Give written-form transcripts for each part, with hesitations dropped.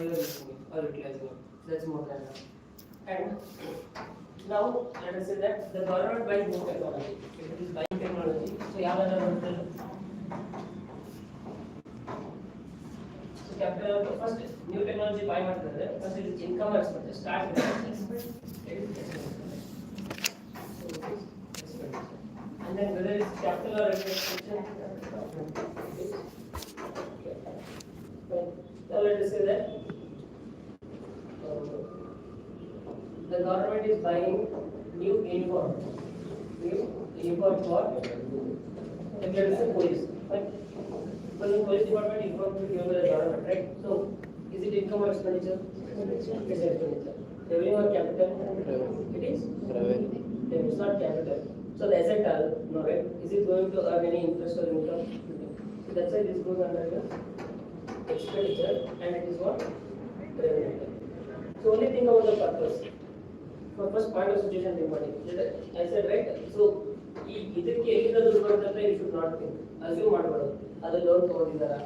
or utilizing it. That's more than enough. And now let us say that the government buys new technology. If it is buying technology, so so capital first new technology buy ಮಾಡ್ತಾರೆ first it is income or expense start with expense. And then whether it's capital or expenditure. Now let us say that the government is buying new uniform for the police. For the police department, uniform to give the government, right? So, is it income or expenditure? It's expenditure. Revenue or capital? It is revenue. It's not capital. So the asset, no, right? Is it going to earn any interest or income? So that's why this goes under the expenditure, and it is what revenue. So only think about the purpose. For first point of situation, think about it. I said right. So ಇದಕ್ಕೆ ಎಲ್ಲಿಂದ ದುಡ್ಡು ಬರುತ್ತೆ ಅಂತ you should not think. Assume ಮಾಡಬಾರದು. ಅದು loan ತಗೊಂಡಿದ್ದಾರಾ?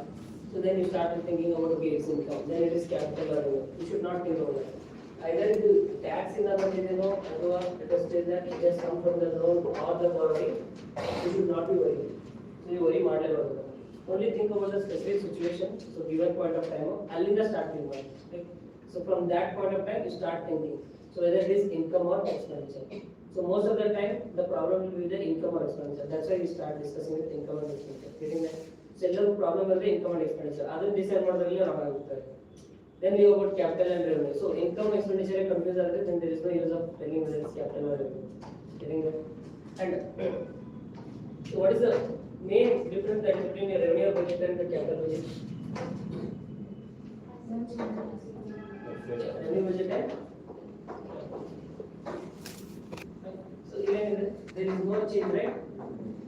So then you start thinking about okay, it's income. Then it is capital or revenue. You should not think about that. Either ಇದು tax ಇಂದ ಬಂದಿದೆನೋ ಅಥವಾ it is that it has come from the loan or the borrowing. You should not be worried. So you worry ಮಾಡಲೇಬಾರದು. Only think about the specific situation. So given point of time, ಅಲ್ಲಿಂದ start think ಮಾಡಿ. So from that point of time, you start thinking. So whether it is income or expenditure. So most of the time, the problem will be the income or expenditure. That's why we start discussing with income and expenditure. Getting that? So the problem will be income and expenditure. Other decide model then we go about capital and revenue. So income expenditure confused are there, then there is no use of telling whether it's capital or revenue. Getting that? And so what is the main difference that is between the revenue budget and the capital budget? Revenue budget and even there is no change, right?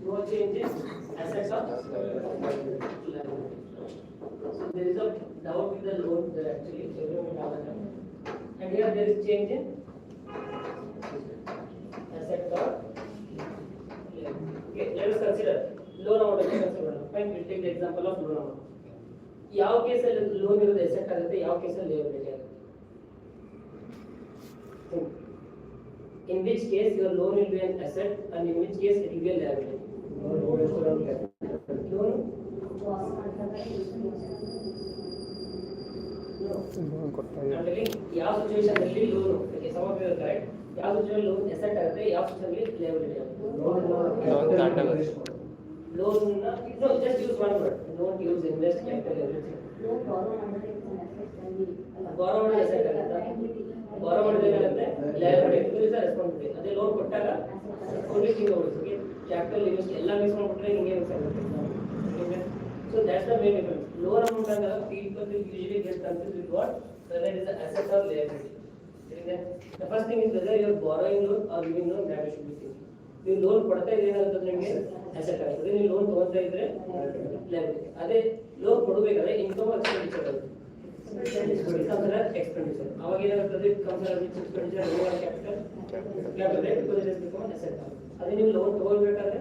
No change in assets or liability. So there is a doubt with the loan there actually. Everyone have that. And here there is change in asset or liability. Okay, let us consider loan amount. Fine, we'll take the example of loan amount. ಯಾವ ಕೇಸಲ್ಲಿ loan ಇರೋದು asset ಆಗುತ್ತೆ, ಯಾವ ಕೇಸಲ್ಲಿ liability ಆಗುತ್ತೆ? In which case your loan will be an asset and in which case it will be a liability? Loan? I'm telling ಯಾವ situation ಅಲ್ಲಿ loan some of you are correct. ಯಾವ situation loan asset ಆಗುತ್ತೆ, ಯಾವ situation ಅಲ್ಲಿ liability ಆಗುತ್ತೆ? Loan no, just use one word. Don't use invest, capital, everything. Borrow on asset ಆಗುತ್ತೆ. borrow ಮಾಡಿದ್ರೆ liability is a responsibility. ಅದೇ loan ಕೊಟ್ಟಾಗ only thing about okay capital invest ಎಲ್ಲ mix ಮಾಡ್ಬಿಟ್ರೆ ಹಿಂಗೆ ಮಿಕ್ಸ್ ಆಗುತ್ತೆ. So that's the main difference. Lower amount and people will usually get confused with what whether it is an asset or liability. The first thing is whether you are borrowing loan or giving loan, that you should be thinking. ನೀವು loan ಕೊಡ್ತಾ ಇದ್ರೆ ಏನಾಗುತ್ತೆ ನಿಮಗೆ asset ಆಗುತ್ತೆ, ನೀವು loan ತಗೊಳ್ತಾ ಇದ್ರೆ liability. ಅದೇ ಲೋನ್ ಕೊಡಬೇಕಾದ್ರೆ ಇನ್ಕಮ್ ಎಕ್ಸ್ಪೆಂಡಿಚರ್ ಆಗುತ್ತೆ. expenditure. ಅವಾಗ ಏನಾಗುತ್ತದೆ expenditure capital because it has become an asset. ಅದೇ ನೀವು ಲೋನ್ ತಗೊಳ್ಬೇಕಾದ್ರೆ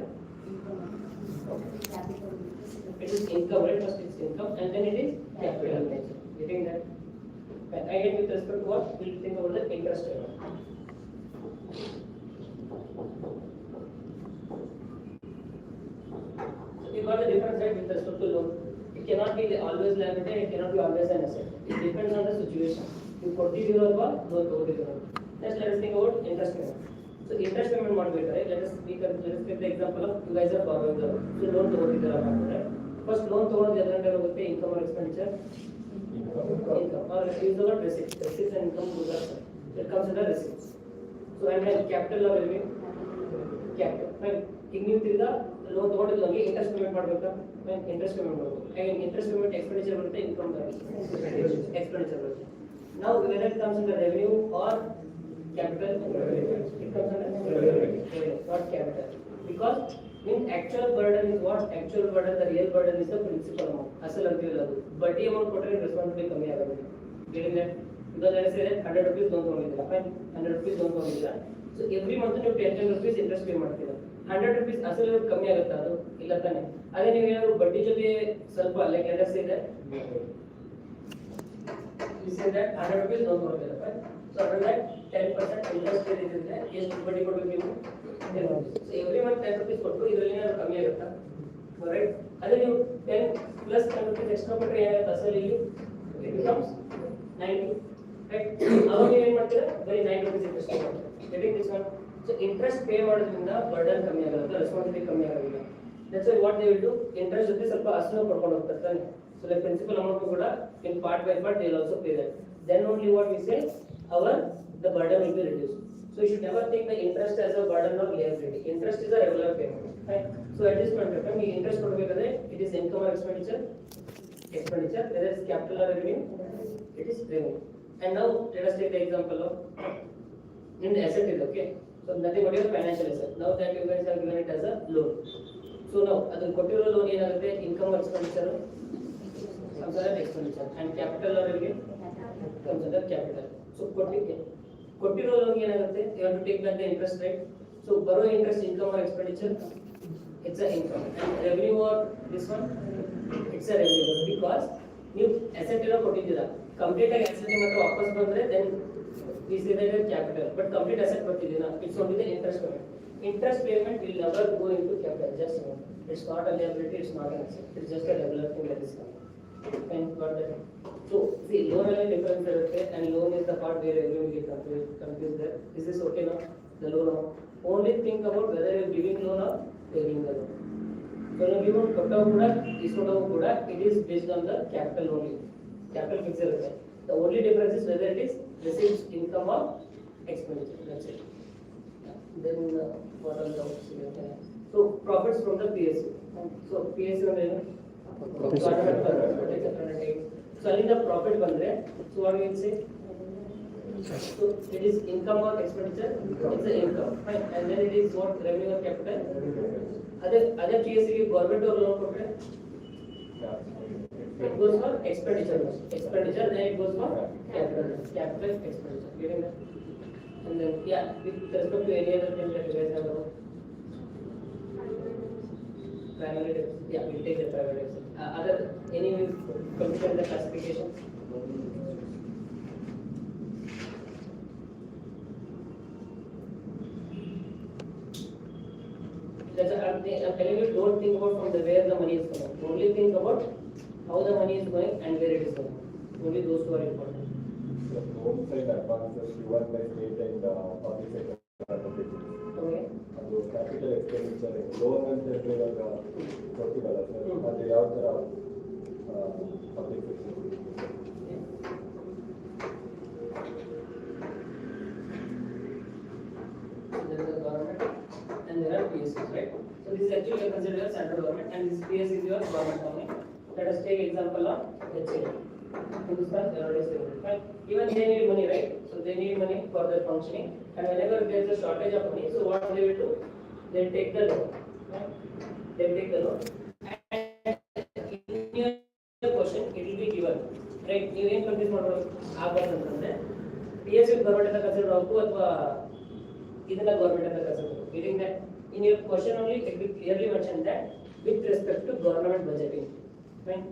it is income, right? First it's income and then it is capital nature. Getting that? Again with respect to what we'll think about the interest rate. So you got the difference, right, with respect to loan. It cannot be always liability, it cannot be always an asset. It depends on the situation. You ಕೊಟ್ಟಿದ್ದೀರೋ ಅಥವಾ loan ತಗೊಂಡಿದ್ದೀರೋ. Next let us think about interest payment. So interest payment ಮಾಡಬೇಕಾದ್ರೆ let us take the example of you guys are borrowing the loan. So loan ತಗೊಂಡಿದ್ದೀರಾ ಅಂತ. First loan ತಗೊಳ್ಳೋದು ಎದರಿಂದ ಹೋಗುತ್ತೆ, income or expenditure? Income. Or use the word receipts. Receipts and income together. It comes under receipts. So and then capital or revenue? Capital. Fine. ಈಗ ನೀವು ತಿರ್ಗಾ loan ತಗೊಂಡಿದ್ದು ನಮಗೆ interest payment ಮಾಡಬೇಕಾ? Interest payment ಮಾಡಬೇಕು. Interest payment expenditure ಬರುತ್ತೆ, income expenditure ಬರುತ್ತೆ. Now whether it comes under revenue or capital, it comes under revenue, not capital. Because in actual burden is what? Actual burden, the real burden is the principal amount. Asal agiyalla adu. Badi amount kottare responsibility ಕಮ್ಮಿ ಆಗುತ್ತೆ. Getting that? Because let us say that 100 rupees loan ತಗೊಂಡಿದ್ದೀರಾ. Fine. 100 rupees loan ತಗೊಂಡಿದ್ದೀರಾ. So every month ನೀವು 10 rupees interest pay ಮಾಡ್ತೀರಾ. 100 rupees ಅಸಲು ಕಮ್ಮಿ ಆಗುತ್ತಾ ಅದು? ಇಲ್ಲ ತಾನೆ. ಅದೇ ನೀವು ಏನಾದ್ರು ಬಡ್ಡಿ ಜೊತೆ ಸ್ವಲ್ಪ like let us say that we say that 100 rupees loan ಕೊಡ್ತಾರೆ, right? So under that 10% interest rate ಇದೆ, ಎಷ್ಟು ಬಡ್ಡಿ ಕೊಡಬೇಕು ನೀವು? 10 rupees. So every month 10 rupees ಕೊಟ್ಟು ಇದರಲ್ಲಿ ಏನಾದ್ರು ಕಮ್ಮಿ ಆಗುತ್ತಾ? Right? ಅದೇ ನೀವು 10 plus 10 rupees extra ಕೊಟ್ಟರೆ ಏನಾಗುತ್ತೆ ಅಸಲು ಇಲ್ಲಿ? It becomes 90, right? ಅವಾಗ ಏನು ಮಾಡ್ತೀರಾ? ಬರೀ 9 rupees interest ಕೊಡ್ತೀರಾ. Getting this one? So interest pay ಮಾಡೋದ್ರಿಂದ burden ಕಮ್ಮಿ ಆಗುತ್ತೆ, responsibility ಕಮ್ಮಿ ಆಗೋದಿಲ್ಲ. That's why what they will do, interest ಜೊತೆ ಸ್ವಲ್ಪ ಅಸಲು ಕೊಡ್ಕೊಂಡು ಹೋಗ್ತಾರೆ ತಾನೆ. So the principal amount ಕೂಡ in part by part they will also pay that. Then only what we say, the burden will be reduced. So you should never think the interest as a burden or liability. Interest is a regular payment, right? So at this point of time, ಈ interest ಕೊಡಬೇಕಾದ್ರೆ it is income or expenditure, whether it's capital or revenue, it is revenue. And now let us take the example of in the asset is okay. So nothing but your financial asset. Now that you guys have given it as a loan. So now ಅದನ್ನ ಕೊಟ್ಟಿರೋ loan ಏನಾಗುತ್ತೆ? Income or expenditure? Comes under expenditure. And capital or revenue? Comes under capital. So ಕೊಟ್ಟಿರೋ loan ಏನಾಗುತ್ತೆ? You have to take back the interest, right? So borrow interest, income or expenditure? It's a income. And revenue or this one? It's a revenue because ನೀವು asset ಏನೋ ಕೊಟ್ಟಿದ್ದೀರಾ, complete ಆಗಿ asset ಮಾತ್ರ ವಾಪಸ್ ಬಂದ್ರೆ then we say that as capital. But complete asset ಕೊಟ್ಟಿದ್ದೀರಾ, it's only the interest payment. Interest payment will never go into capital. Just remember, it's not a liability, it's not an asset. It's just a regular thing that is coming. And got that? So see, loan alone difference irutte, and loan is the part where everyone get confused there. Is this okay now? The loan amount. Only think about whether you are giving loan or taking the loan. So when you give kottavu kuda, iskotavu kuda, it is based on the capital only. Capital fixed irutte. The only difference is whether it is receives income or expenditure. That's it. Then what are the doubts here? So profits from the PSU. So PSU ಅಂದ್ರೆ ಏನು? So ಅಲ್ಲಿ the profit ಬಂದ್ರೆ, so what we will say? So it is income or expenditure? It's the income, right? And then it is what, revenue or capital? ಅದೇ PSU ಗೆ government ಅವರು loan ಕೊಟ್ರೆ it goes for expenditure, then it goes for capital expenditure. Getting that? And then yeah, with respect to any other thing that you guys have about primary debt, yeah, we'll take the private debt. Other any consider the classification? I'm telling you, don't think about from the where the money is coming. Only think about how the money is going and where it is going. Only those two are important. The home side advances given by state and public sector. Okay. ಅದು capital expenditure loan ಅಂತ ಹೇಳಿದಾಗ ಕೊಡ್ತೀವಲ್ಲ sir, ಅದು ಯಾವ ಥರ public sector? There is a government and there are PSUs, right? So this is actually considered as central government and this PS is your government company. Let us take example of HCL. Hindustan Aeronautics Limited, right? Even they need money, right? So they need money for their functioning, and whenever there is a shortage of money, so what they will do? They take the loan, right? They take the loan, and in your question it will be given, right? You ಏನು confuse ಮಾಡಬಹುದು ಆಗಬಾರ್ದು ಅಂತಂದ್ರೆ PSU government ಅಂತ consider ಆಗಬೇಕು ಅಥವಾ ಇದನ್ನ government ಅಂತ consider ಆಗಬೇಕು. Getting that? In your question only it will clearly mention that with respect to government budgeting, right?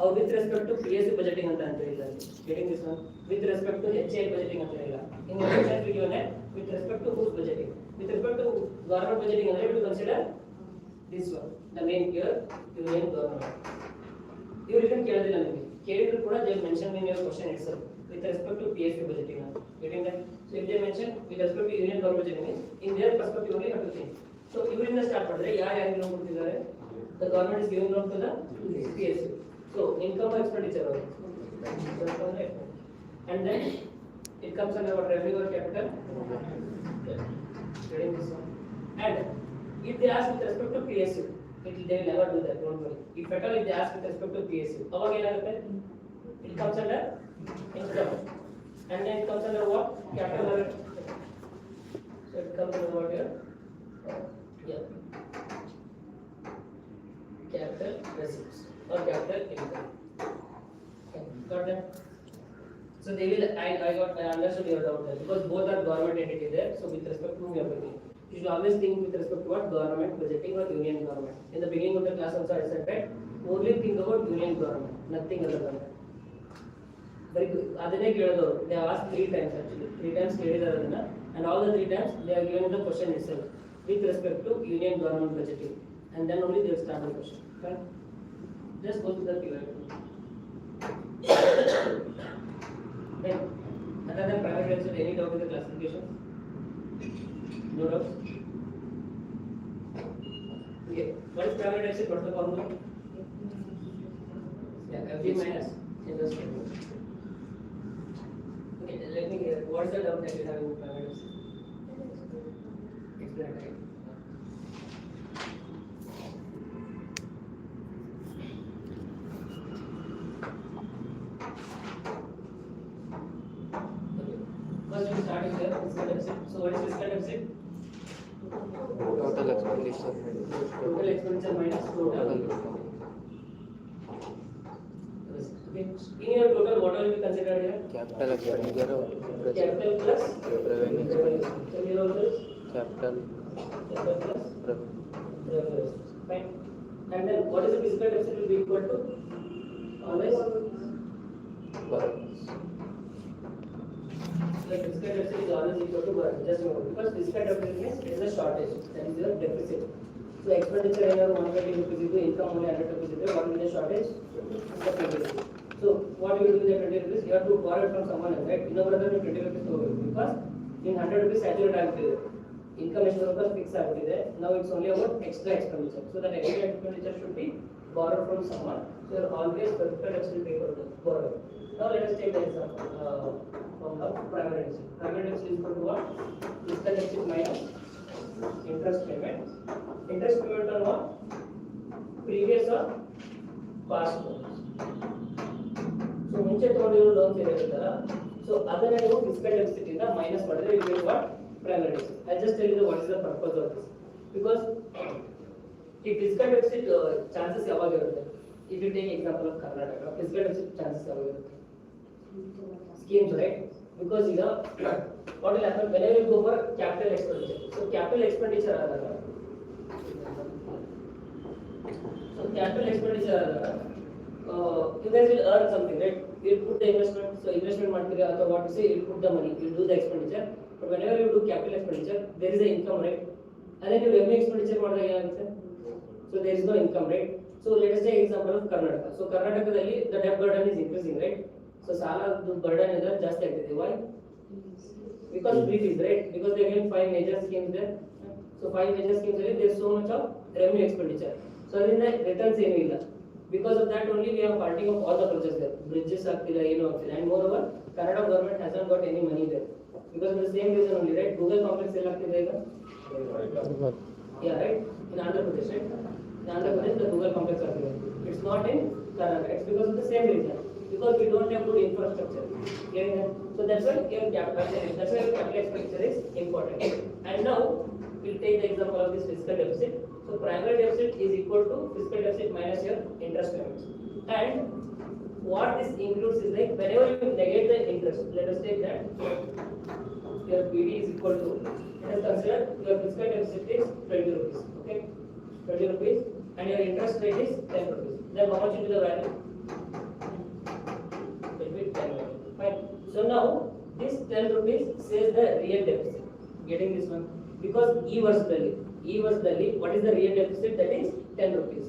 Or with respect to PSU budgeting ಅಂತ ಹೇಳಿಲ್ಲ. Getting this one? With respect to HCL budgeting ಅಂತ ಹೇಳಿಲ್ಲ. In your question will given with respect to whose budgeting? With respect to government budgeting ಅಂದ್ರೆ you consider this one, the main here, union government. ಇವರು ಇದನ್ನು ಕೇಳೋದಿಲ್ಲ ನಿಮಗೆ. ಕೇಳಿದ್ರು ಕೂಡ they mention in your question itself with respect to PSU budgeting. Getting that? So if they mention with respect to union government budgeting means in their perspective only have to think. So ಇವರಿಂದ start ಮಾಡಿದ್ರೆ ಯಾರು loan ಕೊಡ್ತಿದ್ದಾರೆ? The government is giving loan to the PSU. So income or expenditure, and then it comes under what, revenue or capital? Getting this one. And if they ask with respect to PSU, they will never do that. Don't worry. If at all if they ask with respect to PSU, it comes under income, and then it comes under what? Capital. So it comes under what here? Yeah. Capital receipts or capital income. Okay, got that? So they will. I understood your doubt there because both are government entity there. So with respect to everything, you should always think with respect to what, government budgeting or union government. In the beginning of the class also I said that only think about union government, nothing other than that. Very good. ಅದನ್ನೇ ಕೇಳೋದು. They have asked 3 times actually. 3 times ಕೇಳಿದ್ದಾರೆ ಅದನ್ನ, and all the 3 times they have given the question itself with respect to union government budgeting, and then only they will start the question. Fine. Just go to the period. Then, other than private deficit, any doubt in the classification? No doubt. Okay. What is private deficit? What's the formula? Yeah, FD minus interest payment. Okay, let me hear. What is the doubt that you have in private deficit? Explain it. Right? First we start with the fiscal deficit. So what is fiscal deficit? Total expenditure. Total expenditure minus total. Okay. In your total, what will be considered here? Capital expenditure. Capital plus Revenue. So here also is Capital. capital plus Revenue. revenue. Fine. And then what is the fiscal deficit will be equal to? Always. Borrowings. The fiscal deficit is always equal to borrowing. Just remember, because fiscal deficit means there is a shortage. That is your deficit. So expenditure ಏನಾದ್ರು 120 rupees ಇದ್ದು income only 100 rupees ಇದ್ದರೆ what will be the shortage? The 20 rupees. So what you will do with the 20 rupees? You have to borrow it from someone else, right? ಇನ್ನೊಬ್ಬರ ಹತ್ರ ನೀವು 20 rupees ತಗೋಬೇಕು because in 100 rupees saturate ಆಗಿಬಿಟ್ಟಿದೆ. Income ಎಷ್ಟು ಬರುತ್ತೆ fix ಆಗಿಬಿಟ್ಟಿದೆ. Now it's only about extra expenditure. So that extra expenditure should be borrowed from someone. So you are always fiscal deficit paper to borrow. Now let us take the example of private deficit. Private deficit is equal to what? Fiscal deficit minus interest payment. Interest payment on what? Previous or past loans. So ಮುಂಚೆ ತಗೊಂಡಿರೋ loans ಏನಿರುತ್ತಲ್ಲ, so ಅದನ್ನ ನೀವು fiscal deficit ಇಂದ minus ಮಾಡಿದ್ರೆ you get what? Primary deficit. I just tell you what is the purpose of this. Because ಈ fiscal deficit chances ಯಾವಾಗ ಇರುತ್ತೆ? If you take example of Karnataka, fiscal deficit chances ಯಾವಾಗ ಇರುತ್ತೆ? Schemes, right? Because ಈಗ what will happen whenever you go for capital expenditure? So capital expenditure ಆದಾಗ, you guys will earn something, right? You put the investment, so investment ಮಾಡ್ತೀರಾ ಅಥವಾ what to say, you put the money, you do the expenditure. But whenever you do capital expenditure, there is an income, right? And then you revenue expenditure ಮಾಡಿದಾಗ ಏನಾಗುತ್ತೆ? So there is no income, right? So let us take example of Karnataka. So ಕರ್ನಾಟಕದಲ್ಲಿ the debt burden is increasing, right? So ಸಾಲದ burden is ಜಾಸ್ತಿ ಆಗ್ತಿದೆ. Why? Because brief is right. Because they get 5 major schemes there. So 5 major schemes there is so much of revenue expenditure. So ಅದರಿಂದ returns ಏನೂ ಇಲ್ಲ. Because of that only we are parting of all the projects there. Bridges ಆಗ್ತಿಲ್ಲ, ಏನೂ ಆಗ್ತಿಲ್ಲ. And moreover, Kannada government hasn't got any money there. Because of the same reason only, right? Google complex ಎಲ್ಲ ಆಗ್ತಿದೆ ಈಗ. Yeah, right? In Andhra Pradesh, right? In Andhra Pradesh, the Google complex ಆಗ್ತಿದೆ. It's not in Karnataka. It's because of the same reason. Because we don't have good infrastructure. So that's why your capital expenditure is important. And now we'll take the example of this fiscal deficit. So primary deficit is equal to fiscal deficit minus your interest payments. And what this includes is like whenever you negate the interest, let us take that your PD is equal to, let us consider your fiscal deficit is 20 rupees. Okay, 20 rupees, and your interest rate is 10 rupees. Then how much will be the value? Fine. So now this 10 rupees says the real deficit. Getting this one? Because E ವರ್ಷದಲ್ಲಿ what is the real deficit? That is 10 rupees.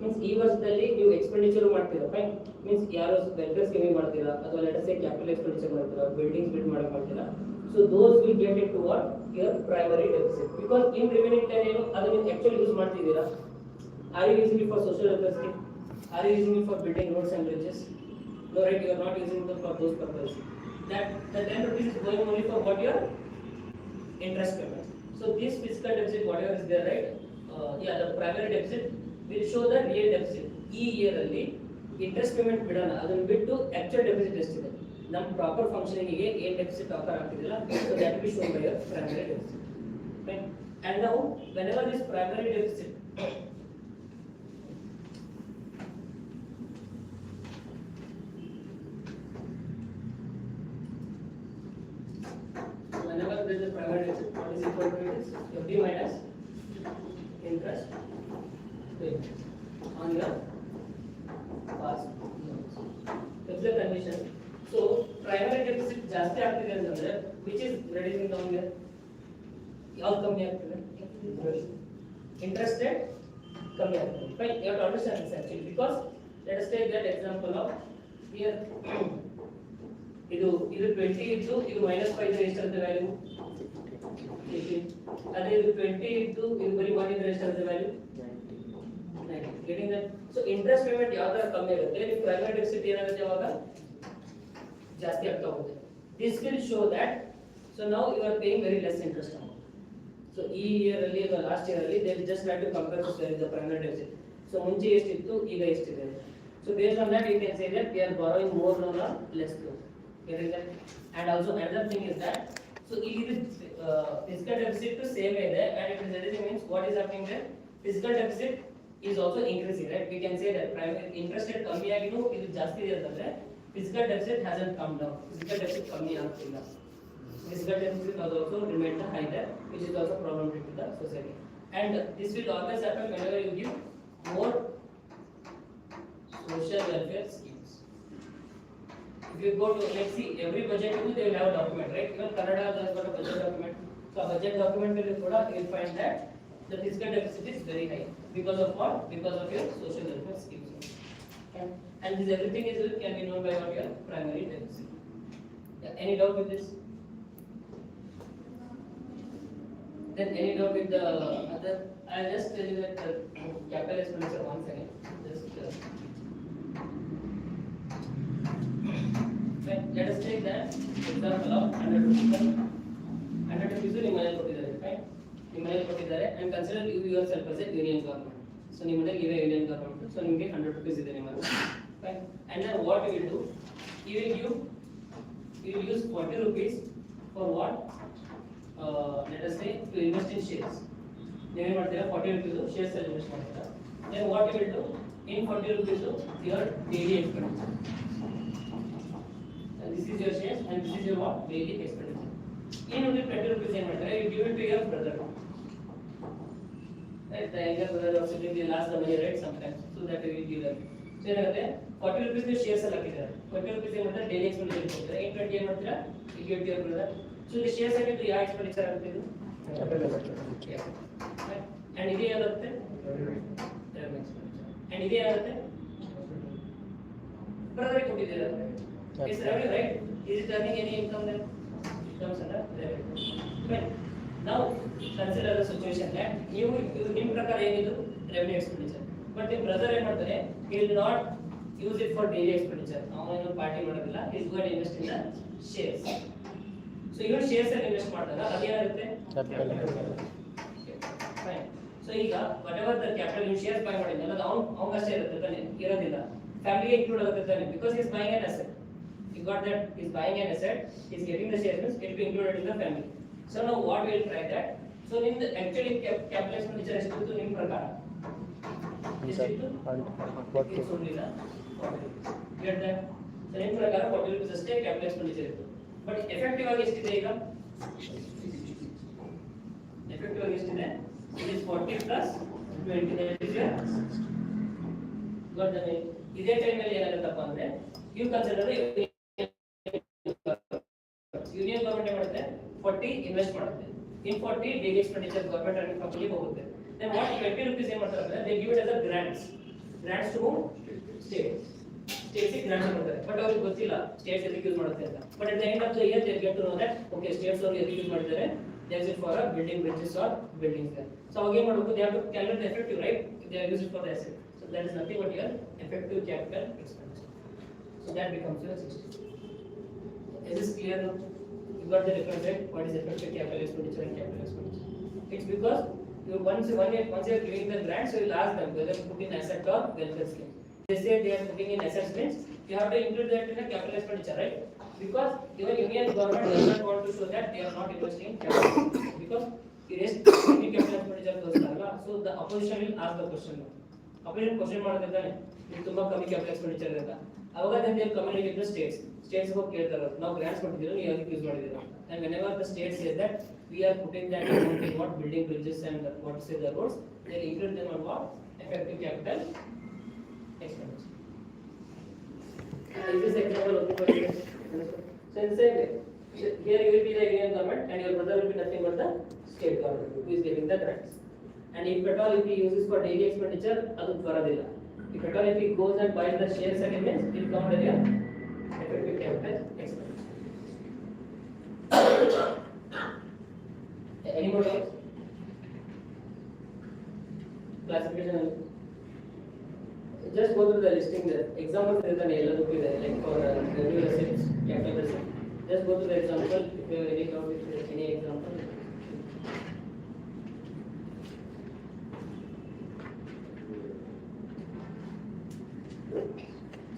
Means ಈ ವರ್ಷದಲ್ಲಿ ನೀವು expenditure ಮಾಡ್ತೀರಾ, fine. Means ಯಾರೋ welfare scheme ಮಾಡ್ತೀರಾ ಅಥವಾ let us ಸೇ capital expenditure ಮಾಡ್ತೀರಾ, buildings build ಮಾಡಕ್ ಮಾಡ್ತೀರಾ. So those will get into what? Your primary deficit. Because in remaining 10 ಏನು ಅದನ್ನ ನೀವು ಆಕ್ಚುಲಿ ಯೂಸ್ ಮಾಡ್ತಿದ್ದೀರಾ? Are you using it for social welfare scheme? Are you using it for building roads and bridges? No, right? You are not using it for those purposes. That the 10 rupees is going only for what your interest payment. So this fiscal deficit, whatever is there, right? The primary deficit will show the real deficit. ಈ year ಅಲ್ಲಿ interest payment ಬಿಡೋಣ, ಅದನ್ನ ಬಿಟ್ಟು actual deficit ಎಷ್ಟಿದೆ, ನಮ್ಮ proper functioning ಗೆ ಏನು deficit ಆಫರ್ ಆಗ್ತಿದಿಲ್ಲ, so that will be shown by your primary deficit. Right? And now whenever this primary deficit there is a primary deficit, what is equal to it is FD minus interest payment on your past loans. That's the condition. So primary deficit ಜಾಸ್ತಿ ಆಗ್ತಿದೆ ಅಂತಂದ್ರೆ which is reducing down here ಯಾವ್ದು ಕಮ್ಮಿ ಆಗ್ತಿದೆ interest rate ಕಮ್ಮಿ ಆಗ್ತದೆ fine you have to understand this actually because let us take that example of here ಇದು 20 ಇದ್ದು ಇದು -5 ಇದ್ರೆ ಎಷ್ಟಿರುತ್ತೆ ವ್ಯಾಲ್ಯೂ 18 ಅದೇ ಇದು 20 ಇದ್ದು ಇದು ಬರೀ 1 ಇದ್ರೆ ಎಷ್ಟಿರುತ್ತೆ value 90 getting that so interest payment ಯಾವ ತರ ಕಮ್ಮಿ ಆಗುತ್ತೆ ನಿಮ್ಮ ಪ್ರೈಮರಿ ಡೆಫಿಸಿಟ್ ಏನಾಗುತ್ತೆ ಅವಾಗ ಜಾಸ್ತಿ ಆಗ್ತಾ ಹೋಗುತ್ತೆ this will show that so now you are paying very less interest amount so ಈ ಇಯರ್ ಅಲ್ಲಿ ಅಥವಾ ಲಾಸ್ಟ್ ಇಯರ್ ಅಲ್ಲಿ they just try to compare the primary deficit so ಮುಂಚೆ ಎಷ್ಟಿತ್ತು ಈಗ ಎಷ್ಟಿದೆ so based on that you can say that we are borrowing more loan or less loan getting that and also another thing is that so if it is physical deficit to same way there and if it is reducing means what is happening there physical deficit is also increasing right we can say that primary interest rate ಕಮ್ಮಿ ಆಗಿನೂ ಇದು ಜಾಸ್ತಿ ಇದೆ ಅಂತಂದ್ರೆ physical deficit hasn't come down physical deficit ಕಮ್ಮಿ ಆಗ್ತಿಲ್ಲ physical deficit has also remained high there which is also problematic to the society and this will always happen whenever you give more social welfare schemes. If you go to let's see every budget they will have a document right even Kannada has got a budget document so a budget document will kuda you will find that the fiscal deficit is very high because of what because of your social welfare schemes and this everything is can be known by what your primary deficit yeah, any doubt with this then any doubt with the other I'll just tell you that capital expenditure once again just let us take that example of 100 rupees 100 rupees ನಿಮ್ಮ ಮನೆಯಲ್ಲಿ ಕೊಟ್ಟಿದ್ದಾರೆ right ನಿಮ್ಮ ಮನೆಯಲ್ಲಿ ಕೊಟ್ಟಿದ್ದಾರೆ and consider you yourself as a union government so ನಿಮ್ಮ ಮನೆಯಲ್ಲಿ ಇವೆ union government so ನಿಮಗೆ 100 rupees ಇದೆ ನಿಮ್ಮ right and then what you will do you will use 40 rupees for what let us say to invest in shares ನೀವು ಏನು ಮಾಡ್ತೀರಾ 40 rupees shares ಅಲ್ಲಿ ಇನ್ವೆಸ್ಟ್ ಮಾಡ್ತೀರಾ then what you will do in 40 rupees your daily expenditure this is your shares and this is your what daily expenditure in only 20 rupees ಏನು ಮಾಡ್ತಾರೆ you give it to your brother right the younger brother also they last the money right sometimes so that you will give them so ಏನಾಗುತ್ತೆ 40 rupees ಗೆ shares ಅಲ್ಲಿ ಹಾಕಿದ್ದಾರೆ 40 rupees ಏನು ಮಾಡ್ತಾರೆ daily expenditure ಕೊಡ್ತಾರೆ in 20 ಏನು ಮಾಡ್ತೀರಾ you give it to your brother so the shares ಆಗಿದ್ದು ಯಾವ expenditure ಆಗುತ್ತೆ ಇದು and ಇದು ಏನಾಗುತ್ತೆ and ಇದು ಏನಾಗುತ್ತೆ brother ಕೊಟ್ಟಿದ್ದೀರಾ is revenue right is it earning any income then it comes under revenue right now consider the situation that you ನಿಮ್ಮ ಪ್ರಕಾರ ಏನಿದು revenue expenditure but your brother ಏನು ಮಾಡ್ತಾರೆ he will not use it for daily expenditure ಅವನು party ಮಾಡೋದಿಲ್ಲ he is going to invest in the shares so ಇವನು shares ಅಲ್ಲಿ invest ಮಾಡಿದಾಗ ಅದು ಏನಾಗುತ್ತೆ fine so ಈಗ whatever the capital in shares buy ಮಾಡಿದ್ನಲ್ಲ ಅದು ಅವನು ಅಷ್ಟೇ ಇರುತ್ತೆ ತಾನೆ ಇರೋದಿಲ್ಲ ಫ್ಯಾಮಿಲಿಗೆ ಇನ್ಕ್ಲೂಡ್ ಆಗುತ್ತೆ ತಾನೆ because he is buying an asset you got that he is buying an asset he is getting the shares means it will be included in the family so now what we will try that so in the actually capital expenditure ಎಷ್ಟಿತ್ತು ನಿಮ್ಮ ಪ್ರಕಾರ ಎಷ್ಟಿತ್ತು 40 ಸುಳ್ಳಿಲ್ಲ get that so ನಿಮ್ಮ ಪ್ರಕಾರ 40 rupees ಅಷ್ಟೇ capital expenditure ಇತ್ತು but effective ಆಗಿ ಎಷ್ಟಿದೆ ಈಗ effective ಆಗಿ ಎಷ್ಟಿದೆ it is 40 plus 20 that is your got the ಇದೇ ಟೈಮ್ ಅಲ್ಲಿ ಏನಾಗುತ್ತಪ್ಪ ಅಂದ್ರೆ you consider the union government ಮಾಡುತ್ತೆ 40 ಇನ್ವೆಸ್ಟ್ ಮಾಡುತ್ತೆ in 40 daily expenditure government and company ಹೋಗುತ್ತೆ then what 20 rupees ಏನು ಮಾಡ್ತಾರೆ ಅಂದ್ರೆ they give it as a grants to states ಗೆ grants ಮಾಡ್ತಾರೆ but ಅವ್ರಿಗೆ ಗೊತ್ತಿಲ್ಲ states ಎದಕ್ಕೆ ಯೂಸ್ ಮಾಡುತ್ತೆ ಅಂತ but at the end of the year they get to know that okay states ಅವರು ಎದಕ್ಕೆ ಯೂಸ್ ಮಾಡಿದ್ದಾರೆ they use it for a building bridges or buildings there so ಅವಾಗ ಏನು ಮಾಡಬೇಕು they have to calculate the effective right they are used for the asset so that is nothing but your effective capital expenditure so that becomes your 60 is this clear now you got the difference right what is effective capital expenditure and capital expenditure it's because you once you are giving the grant so you will ask them whether to put in asset or welfare scheme they say they are putting in asset means you have to include that in the capital expenditure right because even union government does not want to show that they are not investing in capital because it is capital expenditure goes so the opposition will ask the question opposition question ಮಾಡುತ್ತಿದ್ದಾನೆ ಇದು ತುಂಬಾ ಕಮ್ಮಿ capital expenditure ಇದೆ ಅವಾಗ then they communicate to states ಹೋಗಿ ಕೇಳ್ತಾರೆ ನಾವು grants ಕೊಟ್ಟಿದ್ದೀರಾ ನೀವು ಅದಕ್ಕೆ ಯೂಸ್ ಮಾಡಿದ್ದೀರಾ and whenever the state says that we are putting that amount in what building bridges and what say the roads they include them on what effective capital expenditure is this example okay for you So in the same way, here you will be the Indian government and your brother will be nothing but the state government who is giving the grants. And if at all if he uses for daily expenditure, adu baradilla. If at all if he goes and buys the shares and remains, it will come under your effective capital expenditure. Any more doubts? Classification. Just go through the listing there. Examples there than yellow there, like for revenue receipts, capital receipts. Just go to the example. If you have any doubt with any example.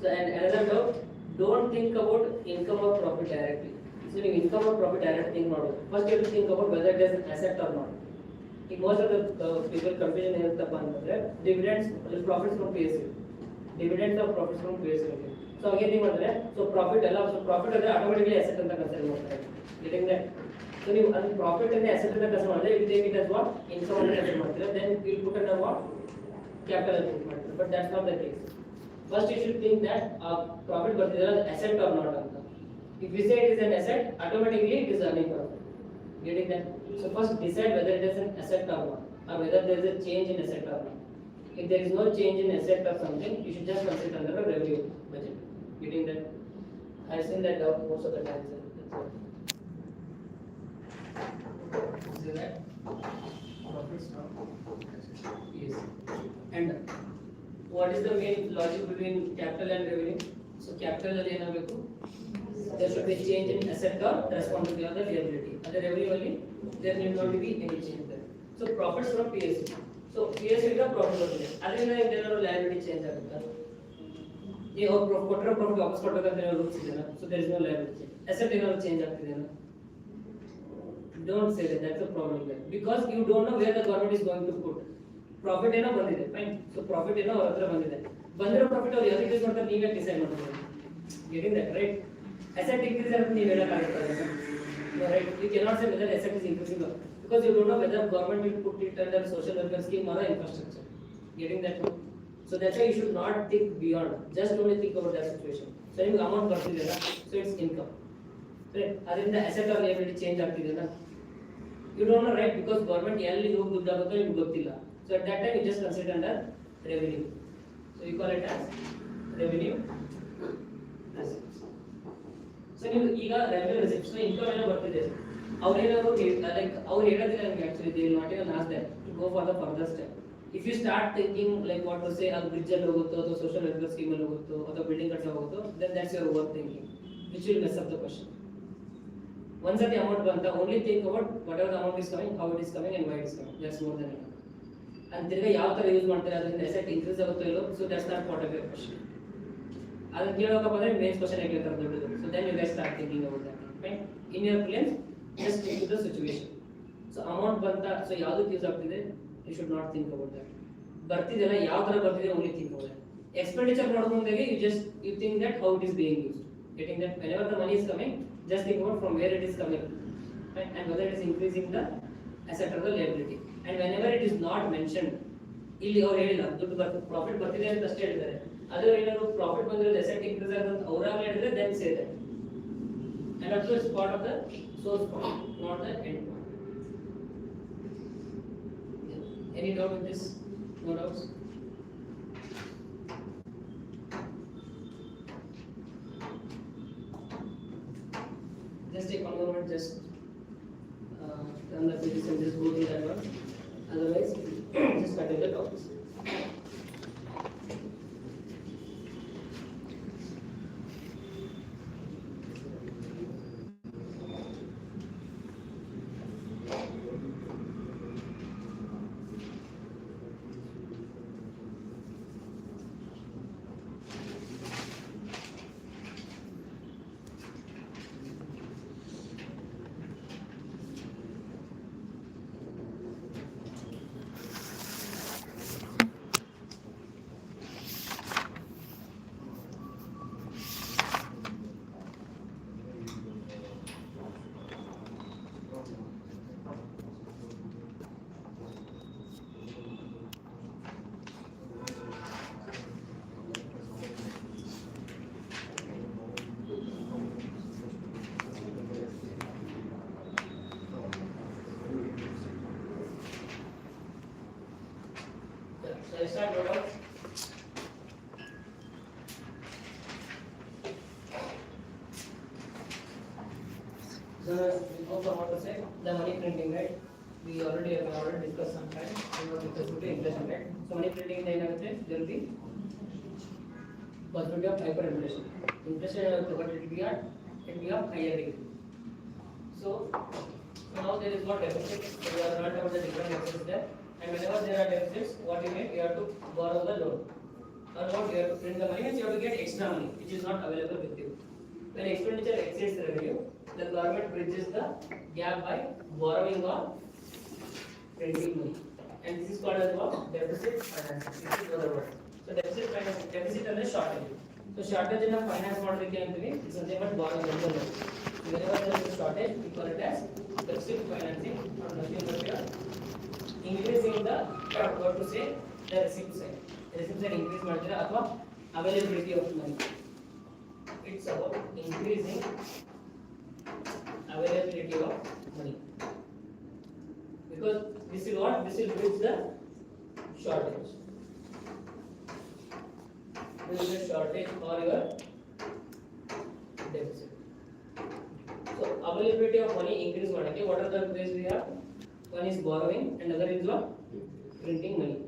So and another doubt, don't think about income or profit directly. So you income or profit direct think not. First you have to think about whether it is an asset or not. In most of the people confusion is the one dividends, profits from PSU. Dividends or profits from PSU. So again think about that. So profit allows, so profit is automatically asset in the consider. Getting that? So you profit and asset in the consider, you take it as what? Income and asset. Then you put under what? Capital assessment. But that's not the case. First you should think that profit is an asset or not. If we say it is an asset, automatically it is earning profit. Getting that? So first decide whether it is an asset or not, or whether there is a change in asset or not. If there is no change in asset or something, you should just consider under a revenue budget. Getting that? I have seen that doubt most of the times. See that? Profits now. Yes. And what is the main logic between capital and revenue? So capital is there should be change in asset or responsibility or the liability. And the revenue only, there need not be any change there. So profits from PSU. So PSU is the profit only. Other than there are liability change. You have profit वापस कटोगे rules so there is no liability. Asset change don't say that, that's a problem there. Because you don't know where the government is going to put. Profit ಏನೋ ಬಂದಿದೆ fine. So profit ಏನೋ ಅವರ ಹತ್ರ ಬಂದಿದೆ. ಬಂದಿರೋ profit ಅವರು ಯಾರಿಗೆ use ಮಾಡ್ತಾರೆ ನೀವೇ ಡಿಸೈಡ್ ಮಾಡಬಹುದು. Getting that right? Asset increase ಅಂತ ನೀವು ಹೇಳಕ್ಕಾಗುತ್ತದೆ. Right? You cannot say whether asset is increasing because you don't know whether government will put it under social welfare scheme or infrastructure. Getting that? So that's why you should not think beyond. Just only think about that situation. So you amount ಬರ್ತಿದೆಯಲ್ಲ, so it's income. Right? ಅದರಿಂದ asset or liability change ಆಗ್ತಿದೆಯಲ್ಲ. You don't know, right? Because government ಎಲ್ಲಿ ಹೋಗಿ ದುಡ್ಡು ಆಗುತ್ತೋ ನಿಮಗೆ ಗೊತ್ತಿಲ್ಲ. So at that time you just consider under revenue. So you call it as revenue receipts. So ನೀವು ಈಗ revenue receipts ನ income ಏನೋ ಬರ್ತಿದೆ. ಅವ್ರು ಏನಾದ್ರು like ಅವ್ರು ಹೇಳೋದಿಲ್ಲ ನಿಮಗೆ actually they will not even ask them to go for the further step. If you start thinking like what to say a bridge ಅಲ್ಲಿ ಹೋಗುತ್ತೋ ಅಥವಾ social welfare scheme ಅಲ್ಲಿ ಹೋಗುತ್ತೋ ಅಥವಾ building ಕಟ್ಟಕ್ಕೆ ಹೋಗುತ್ತೋ then that's your overthinking which will mess up the question. Once the amount banta, only think about whatever the amount is coming, how it is coming and why it is coming. That's more than enough. And ತಿರ್ಗಾ ಯಾವ ತರ use ಮಾಡ್ತಾರೆ ಅದರಿಂದ asset increase ಆಗುತ್ತೋ ಇಲ್ಲೋ, so that's not part of your question. ಅದನ್ನ ಕೇಳೋಕಪ್ಪ ಅಂದ್ರೆ main question ಆಗಿ ಕೇಳ್ತಾರೆ ದೊಡ್ಡದು. So then you guys start thinking about that. Right? In your plans, just stick to the situation. So amount banta, so ಯಾವ್ದಕ್ಕೆ use ಆಗ್ತಿದೆ, you should not think about that. ಬರ್ತಿದೆಲ್ಲ ಯಾವ ತರ ಬರ್ತಿದೆ only think about that. Expenditure ಮಾಡೋ ಮುಂದೆಗೆ you think that how it is being used. Getting that whenever the money is coming, just think about from where it is coming, right? And whether it is increasing the asset or the liability. And whenever it is not mentioned, ಇಲ್ಲಿ ಅವರು ಹೇಳಿಲ್ಲ ದುಡ್ಡು profit ಬರ್ತಿದೆ ಅಂತ ಅಷ್ಟೇ ಹೇಳಿದ್ದಾರೆ. ಅದೇ ಏನಾದ್ರು ಪ್ರಾಫಿಟ್ ಬಂದಿರೋದು asset increase ಆಗುತ್ತೆ ಅಂತ ಅವರಾಗಲೇ ಹೇಳಿದ್ರೆ then say that. And also it's part of the source point, not the end point. Any doubt with this? No doubts? Just take one moment, just turn the pages and just go through that one. Otherwise, just continue the topics. start no doubt. So we also want to say the money printing, right? We already discussed sometime. We will discuss with the inflation rate. So money printing in the there will be possibility of hyperinflation. Inflation but it will be of higher degree. So now there is no deficit. So we are not about the different deficits there. And whenever there are deficits, what you make? You have to borrow the loan. Or what you have to print the money, means you have to get extra money, which is not available with you. When expenditure exceeds the revenue, the government bridges the gap by borrowing or printing money. And this is called as what? Deficit finance. This is the other word. So deficit finance, deficit and shortage. So shortage in a finance model can be is nothing but borrowing the loan. So whenever there is a shortage, we call it as deficit financing or nothing but we are increasing the what to say the receipt side. Receipt side increase ಮಾಡಿದ್ರೆ ಅಥವಾ availability of money. It's about increasing availability of money. Because this is what? This will bridge the shortage. Bridge the shortage or your deficit. So availability of money increase ಮಾಡಕ್ಕೆ what are the ways we have? One is borrowing and other is what? Printing money.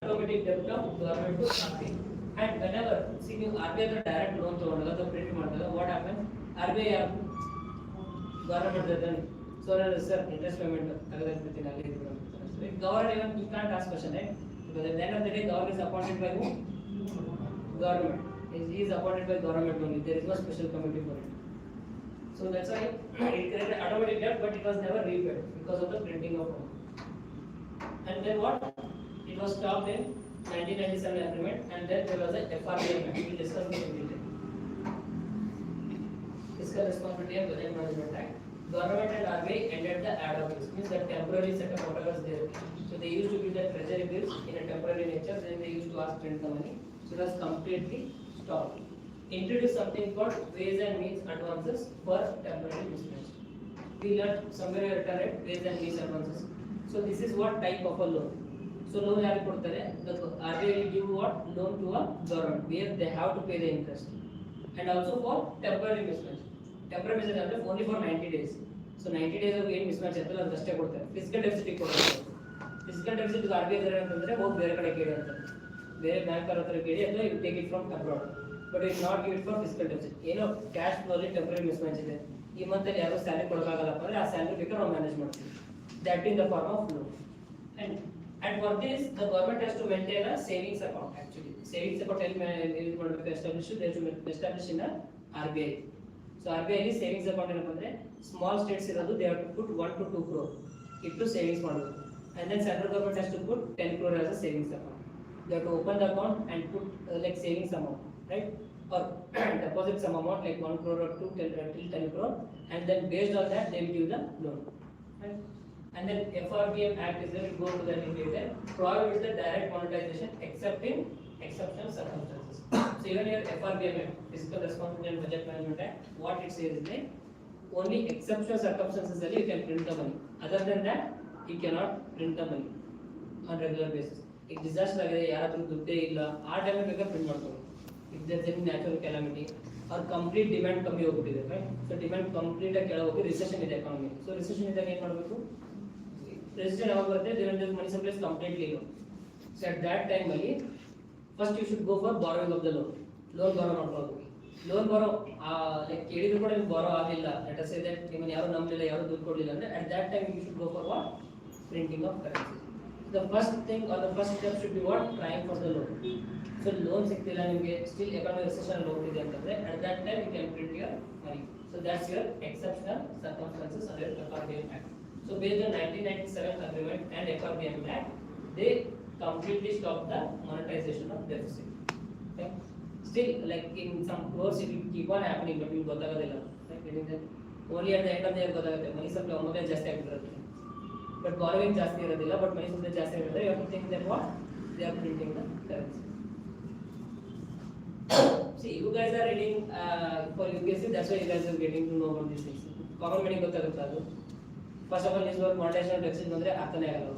automatic debt of government to RBI. And whenever see you RBI the direct loan ತಗೊಂಡಾಗ the print ಮಾಡಿದಾಗ what happens RBI government then so sir interest payment ತೆಗೆದುಬಿಡ್ತೀನಿ ಅಲ್ಲಿ government even you can't ask question right because at the end of the day government is appointed by who government he is appointed by government only there is no special committee for it so that's why it created automatic debt but it was never repaid because of the printing of money. And then what it was stopped in 1997 agreement and then there was a FRBM act we discussed this in detail. Fiscal responsibility and budget management act government and RBI ended the ad hoc bills means that temporary setup whatever was there so they used to give the treasury bills in a temporary nature then they used to ask print the money so it was completely stopped. Introduce something called ways and means advances for temporary mismatch. We learned somewhere you written it ways and means advances. So this is what type of a loan. So loan ಯಾರು ಕೊಡ್ತಾರೆ the RBI will give what loan to a government where they have to pay the interest and also for temporary mismatch. Temporary mismatch ಅಂದ್ರೆ only for 90 days. So 90 days ಏನು mismatch ಇರ್ತಲ್ಲ ಅದು ಅಷ್ಟೇ ಕೊಡ್ತಾರೆ. Fiscal deficit ಕೊಡ್ತಾರೆ. Fiscal deficit RBI ಅಂತಂದ್ರೆ ಹೋಗಿ ಬೇರೆ ಕಡೆ ಕೇಳಿ ಅಂತ ಬೇರೆ ಬ್ಯಾಂಕ್ ಹತ್ರ ಕೇಳಿ ಅಥವಾ you take it from abroad. But it not give it for fiscal deficit. ಏನೋ ಕ್ಯಾಶ್ ಫ್ಲೋ ಅಲ್ಲಿ ಟೆಂಪರರಿ ಮಿಸ್ಮ್ಯಾಚ್ ಇದೆ ಈ ಮಂತ್ ಅಲ್ಲಿ ಯಾರು ಸ್ಯಾಲರಿ ಕೊಡೋಕ್ಕಾಗಲ್ಲಪ್ಪ ಅಂದ್ರೆ ಆ ಸ್ಯಾಲರಿ ಬೇಕಾದ್ರೆ ನಾವು ಮ್ಯಾನೇಜ್ ಮಾಡ್ತೀವಿ that in the form of loan and for this the government has to maintain a savings account actually savings account ಎಲ್ಲಿ ಮಾಡಬೇಕು establish in a RBI so RBI ಅಲ್ಲಿ savings account ಏನಪ್ಪ ಅಂದ್ರೆ small states ಇರೋದು they have to put 1 to 2 crore ಇಟ್ಟು savings ಮಾಡಬೇಕು and then central government has to put 10 crore as a savings account they have to open the account and put like savings amount right or deposit some amount like 1 crore or 2 till 10 crore and then based on that they will give the loan right and then FRBM act is there we go to that in detail prohibits the direct monetization except in exceptional circumstances so even here FRBM act fiscal responsibility and budget management act what it says is that only exceptional circumstances alli you can print the money other than that you cannot print the money on regular basis if disaster agide yarathru ದುಡ್ಡೇ ಇಲ್ಲ ಆ time ಬೇಕಾದ್ರೆ print ಮಾಡ್ಕೊಳ್ಳಿ if there is any natural calamity or complete demand ಕಮ್ಮಿ ಹೋಗ್ಬಿಟ್ಟಿದೆ right so demand complete ಆಗಿ ಕೆಳಗೆ ಹೋಗಿ recession ಇದೆ economy so recession ಇದ್ದಾಗ ಏನು ಮಾಡಬೇಕು recession ಯಾವಾಗ ಬರುತ್ತೆ there is money supply is completely low so at that time ಅಲ್ಲಿ first you should go for borrowing of the loan borrow ಮಾಡ್ಕೊಳ್ಳೋದು loan borrow like ಕೇಳಿದ್ರು ಕೂಡ ನೀವು borrow ಆಗಲಿಲ್ಲ let us say that ನಿಮ್ಮನ್ನ ಯಾರು ನಂಬಲಿಲ್ಲ ಯಾರು ದುಡ್ಡು ಕೊಡಲಿಲ್ಲ ಅಂದ್ರೆ at that time you should go for what printing of currency the first thing or the first step should be what trying for the loan so loan ಸಿಗ್ತಿಲ್ಲ ನಿಮಗೆ still economic recession ಅಲ್ಲಿ ಹೋಗ್ತಿದೆ ಅಂತಂದ್ರೆ at that time you can print your money so that's your exceptional circumstances under FRBM Act so based on 1997 agreement and FRBM Act they completely stopped the monetization of deficit okay still like in some crores it will keep on happening but you ಗೊತ್ತಾಗೋದಿಲ್ಲ like meaning that only at the end of the year ಗೊತ್ತಾಗುತ್ತೆ ಮನಿ supply ಒಮ್ಮೆ ಜಾಸ್ತಿ ಆಗಿರುತ್ತೆ but borrowing ಜಾಸ್ತಿ ಇರೋದಿಲ್ಲ but money supply ಜಾಸ್ತಿ ಆಗಿರುತ್ತೆ you have to think that what they are printing the currency see you guys are reading for UPSC that's why you guys are getting to know about these things common meaning ಗೊತ್ತಾಗುತ್ತೆ ಅದು first of all is what monetization of deficit ಅಂದ್ರೆ ಅರ್ಥನೇ ಆಗಲ್ಲ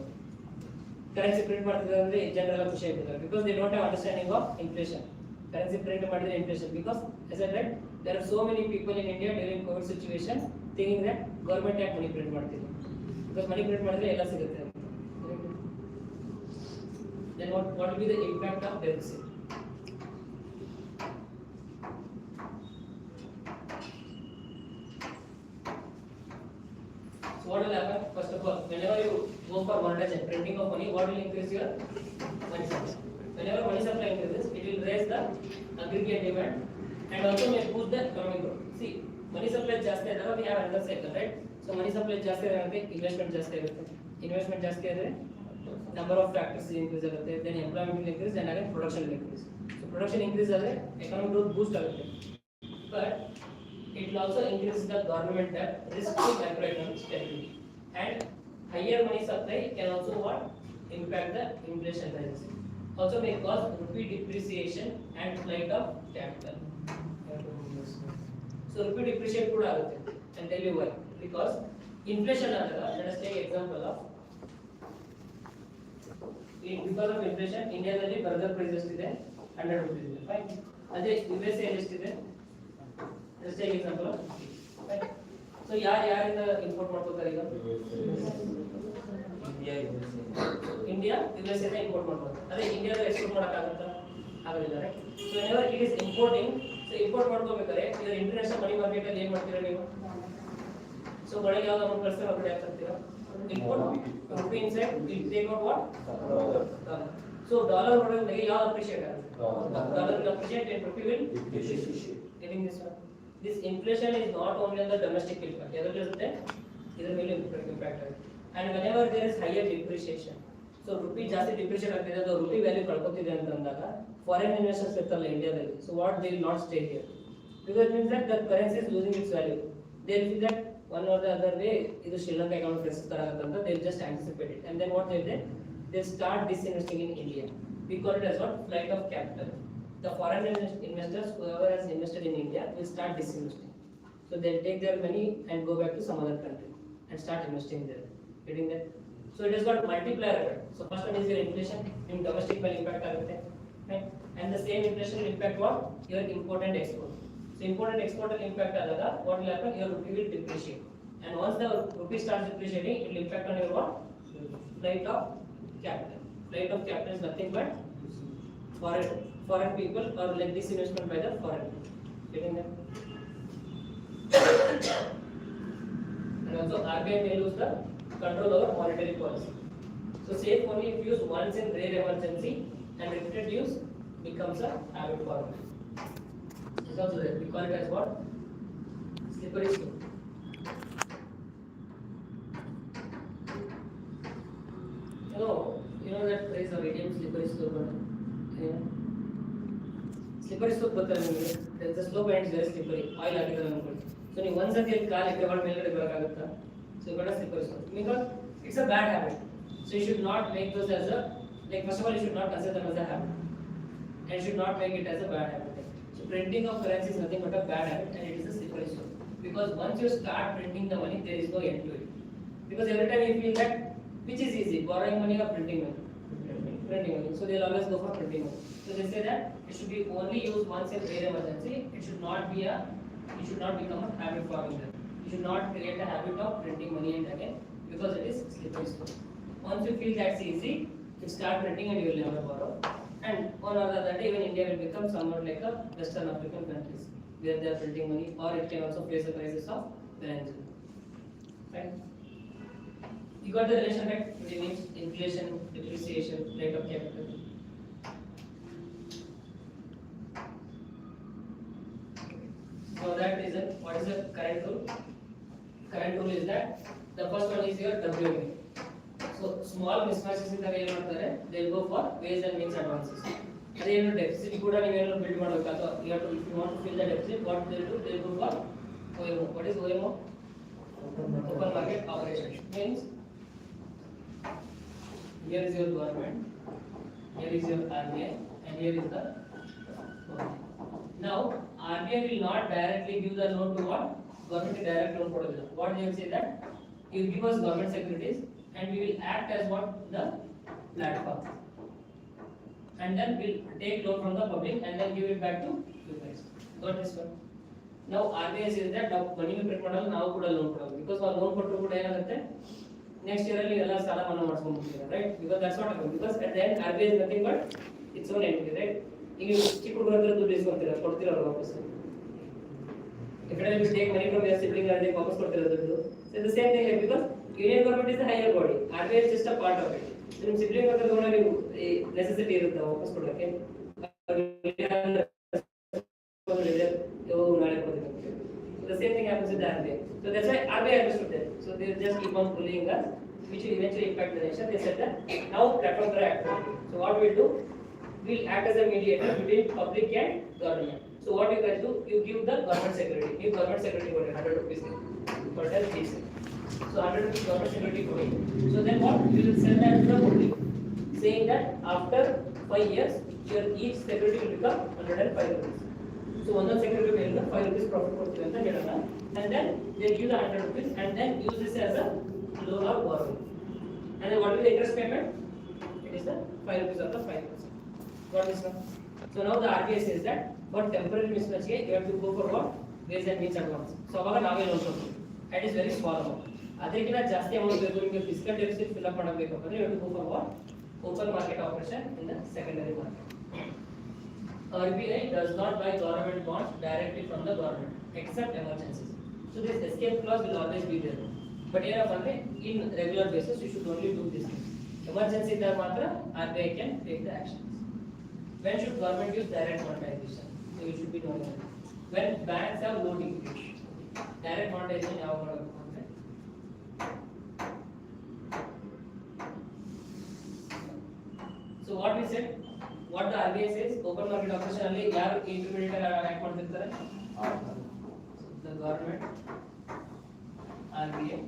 currency print ಮಾಡ್ತಿದ್ದಾರೆ ಅಂದ್ರೆ general ಎಲ್ಲ ಖುಷಿ ಆಗ್ತಿದ್ದಾರೆ because they don't have understanding of inflation currency print ಮಾಡಿದ್ರೆ inflation because as I read there are so many people in India during covid situation thinking that government ಯಾಕೆ money print ಮಾಡ್ತಿದೆ because money print ಮಾಡಿದ್ರೆ ಎಲ್ಲ ಸಿಗುತ್ತೆ then what will be the impact of deficit so what will happen first of all whenever you go for monetization printing of money what will increase your money supply whenever money supply increases it will raise the aggregate demand and also may boost the economic growth see money supply ಜಾಸ್ತಿ ಆದಾಗ we have another cycle right so money supply ಜಾಸ್ತಿ ಆಗುತ್ತೆ investment ಜಾಸ್ತಿ ಆಗುತ್ತೆ investment ಜಾಸ್ತಿ ಆದರೆ number of factors increase ಆಗುತ್ತೆ then employment will increase and again production will increase so production increase ಆದರೆ economic growth boost ಆಗುತ್ತೆ but it will also increase the government debt risk to macroeconomic stability and higher money supply can also what impact the inflation rises also may cause rupee depreciation and flight of capital so rupee depreciate kuda agutte and tell you why because inflation anada let us take example of because of inflation India dalli burger price ಎಷ್ಟಿದೆ 100 rupees ಇದೆ fine ಅದೇ USA ಅಲ್ಲಿ ಎಷ್ಟಿದೆ let's take example of fine so ಯಾರಿಂದ import ಮಾಡ್ಕೊತಾರೆ ಈಗ India India US ಇಂದ import ಮಾಡ್ಬೋದು. ಅದೇ ಇಂಡಿಯಾದ ಎಕ್ಸ್ಪೋರ್ಟ್ ಮಾಡೋಕ್ಕಾಗುತ್ತಾ? ಆಗೋದಿಲ್ಲ right. So whenever it is importing, so import ಮಾಡ್ಕೋಬೇಕಾದ್ರೆ ಇದರ ಇಂಟರ್ನ್ಯಾಷನಲ್ ಮನಿ ಮಾರ್ಕೆಟ್ ಅಲ್ಲಿ ಏನು ಮಾಡ್ತೀರಾ ನೀವು? ಸೊ ಒಳಗೆ ಯಾವ್ದು ಅಮೌಂಟ್ ಕಳಿಸ್ತಾರೆ ಹೊರಗಡೆ ಹಾಕ್ತೀರಾ? Import rupee inside will take out what? Dollar. So dollar ಹೊರಗಡೆ ಯಾವ್ದು ಅಪ್ರಿಷಿಯೇಟ್ ಆಗುತ್ತೆ? Dollar will appreciate and rupee will depreciate. Getting this one? This inflation is not only on the domestic impact. ಎದರಲ್ಲಿ ಇರುತ್ತೆ? ಇದರ ಮೇಲೆ ಇಂಪ್ಯಾಕ್ಟ್ ಆಗುತ್ತೆ. And whenever there is higher depreciation, so rupee ಜಾಸ್ತಿ depreciate ಆಗ್ತಿದೆ, ಅದು ರೂಪಿ ವ್ಯಾಲ್ಯೂ ಕಳ್ಕೊತಿದೆ ಅಂತ ಅಂದಾಗ ಫಾರಿನ್ ಇನ್ವೆಸ್ಟರ್ಸ್ ಇರ್ತಾರಲ್ಲ ಇಂಡಿಯಾದಲ್ಲಿ, so what they will not stay here because it means that the currency is losing its value. They will feel that one or the other way ಇದು Sri Lanka economy crisis ತರ ಆಗುತ್ತೆ ಅಂತ they will just anticipate it, and then what they will do, they start disinvesting in India. We call it as what? Flight of capital. The foreign investors, whoever has invested in India, will start disinvesting. So they'll take their money and go back to some other country and start investing there. Getting that? So it has got multiplier effect. So first one is your inflation, in domestic will impact agutte, right? And the same inflation will impact what? Your import and export. So import and export will impact adaga, what will happen? Your rupee will depreciate. And once the rupee starts depreciating, it will impact on your what? Flight of capital. Flight of capital is nothing but foreign people or like disinvestment by the foreign people. Getting that? And also RBI may lose the control over monetary policy. So safe only if used once in rare emergency, and repeated use becomes a habit formula. This also there. We call it as what? Slippery slope. You know that phrase of ATM, slippery slope. Slippery slope ಗೊತ್ತಾ ನಿಮಗೆ? The slope ends very slippery. Oil ಹಾಕಿದ್ರೆ ಅನ್ಕೊಳ್ಳಿ. So ನೀವು ಒಂದ್ಸತಿ ಅಲ್ಲಿ ಕಾಲು ಎಕ್ಕಡ ಮೇಲ್ಗಡೆ ಬರಕಾಗುತ್ತಾ? So you got a slippery slope because it's a bad habit. So you should not make those as a, like first of all you should not consider them as a habit, and you should not make it as a bad habit. So printing of currency is nothing but a bad habit, and it is a slippery slope because once you start printing the money, there is no end to it. Because every time you feel that which is easy, borrowing money or printing money? Printing money. So they will always go for printing money. So they say that it should be only used once in rare emergency. It should not become a habit forming them. You should not create a habit of printing money and again because it is slippery slope. Once you feel that's easy, you start printing and you will never borrow. And one or the other day, even India will become somewhat like a Western African countries where they are printing money, or it can also face a crisis of currency. Right? You got the relation, right? Between inflation, depreciation, rate of capital. So that is what is the current rule? Current rule is that the first one is your WMA. So small mismatches ಇದ್ದಾಗ ಏನು ಮಾಡ್ತಾರೆ? They will go for ways and means advances. ಅದೇನು deficit ಕೂಡ ನೀವೇನು build ಮಾಡಬೇಕು ಅಥವಾ you have to, if you want to fill the deficit, what they will do? They will go for OMO. What is OMO? Open market operation. Means here is your government, here is your RBI, and here is the government. Now RBI will not directly give the loan to what? Government will direct loan ಕೊಡೋದಿಲ್ಲ. What they will say that you give us government securities and we will act as what? The platform. And then we'll take loan from the public and then give it back to you guys. Got this one? Now RBI says that ನಾವು money print ಮಾಡಲ್ಲ, ನಾವು ಕೂಡ loan ಕೊಡೋದು. Because ಆ loan ಕೊಟ್ಟರು ಕೂಡ ಏನಾಗುತ್ತೆ? Next year ಅಲ್ಲಿ ಎಲ್ಲ ಸಾಲ ಮನ್ನಾ ಮಾಡ್ಕೊಂಡು ಹೋಗ್ತೀರಾ, right? Because that's what happens. Because at the end RBI is nothing but its own entity, right? ಈಗ ಚಿಕ್ಕ ಹುಡುಗರ ಹತ್ರ ದುಡ್ಡು ಇಸ್ಕೊಂತೀರಾ, ಕೊಡ್ತೀರಾ ಅವ್ರು ವಾಪಸ್? If you take money from your sibling and they ವಾಪಸ್ ಕೊಡ್ತೀರಾ ದುಡ್ಡು? So the same thing, because Union government is the higher body, RBI is just a part of it. So ನಿಮ್ಮ sibling ಹತ್ರ ತಗೊಂಡು ನೀವು ನೆಸೆಸಿಟಿ ಇರುತ್ತೆ ವಾಪಸ್ ಕೊಡೋಕ್ಕೆ, so the same thing happens with the RBI. So that's why RBI understood that. So they just keep on bullying us, which will eventually impact the nation. They said that now platforms are active. So what we'll do? We'll act as a mediator between public and government. So what you guys do? You give the government security. Give government security for 100 rupees for 10 days. So 100 rupees government security for me. So then what? You will send that to the public, saying that after 5 years, your each security will become 105 rupees. So one security will get 5 rupees profit ಕೊಡ್ತೀವಿ ಅಂತ ಹೇಳೋಣ, and then they give the 100 rupees and then use this as a loan or borrowing. And then what will the interest payment? It is the 5 rupees of the 5%. Got this one? So now the RBI says that for temporary mismatch you have to go for what? Ways and means advance. So ಅವಾಗ ನಾವೇ loan ಕೊಡ್ತೀವಿ. That is very small amount. ಅದಕ್ಕಿಂತ ಜಾಸ್ತಿ amount ಬೇಕು ನಿಮಗೆ fiscal deficit fill up ಮಾಡಬೇಕಂದ್ರೆ you have to go for what? open market operation in the secondary market. RBI does not buy government bonds directly from the government except emergencies. So this escape clause will always be there. But in regular basis you should only do this thing. Emergency there matra RBI can take the actions. When should government use direct monetization? So you should be knowing that. When banks have low liquidity. Direct monetization ಯಾವಾಗ ಮಾಡಬೇಕು ಅಂದ್ರೆ So what we said, what the RBI says, open market operation ಅಲ್ಲಿ ಯಾರು intermediate act ಮಾಡ್ತಿರ್ತಾರೆ? The government, RBI,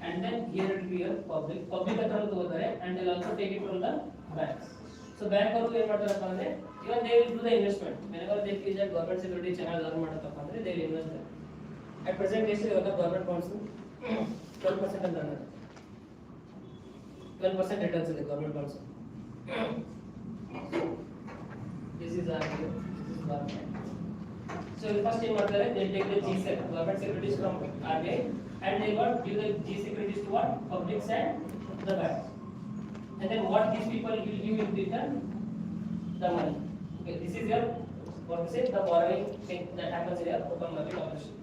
and then here it will be your public ಹತ್ರ ತಗೋತಾರೆ and they'll also take it from the banks. So bank ಅವರು ಏನು ಮಾಡ್ತಾರಪ್ಪ ಅಂದ್ರೆ even they will do the investment whenever they feel that government security ಚೆನ್ನಾಗಿ earn ಮಾಡುತ್ತಪ್ಪ ಅಂದ್ರೆ they will invest there. At present ಎಷ್ಟು ಇವಾಗ government bonds 12% ಅಂತ ಅನ್ನೋದು 12% returns ಇದೆ government bonds. This is RBI, this is government. So first thing ಮಾಡ್ತಾರೆ they take the G-Sec government securities from RBI and they want give the G-Securities to what publics and the banks. And then what these people will give in return? The money. Okay, this is your what we say the borrowing thing that happens in your open market operation.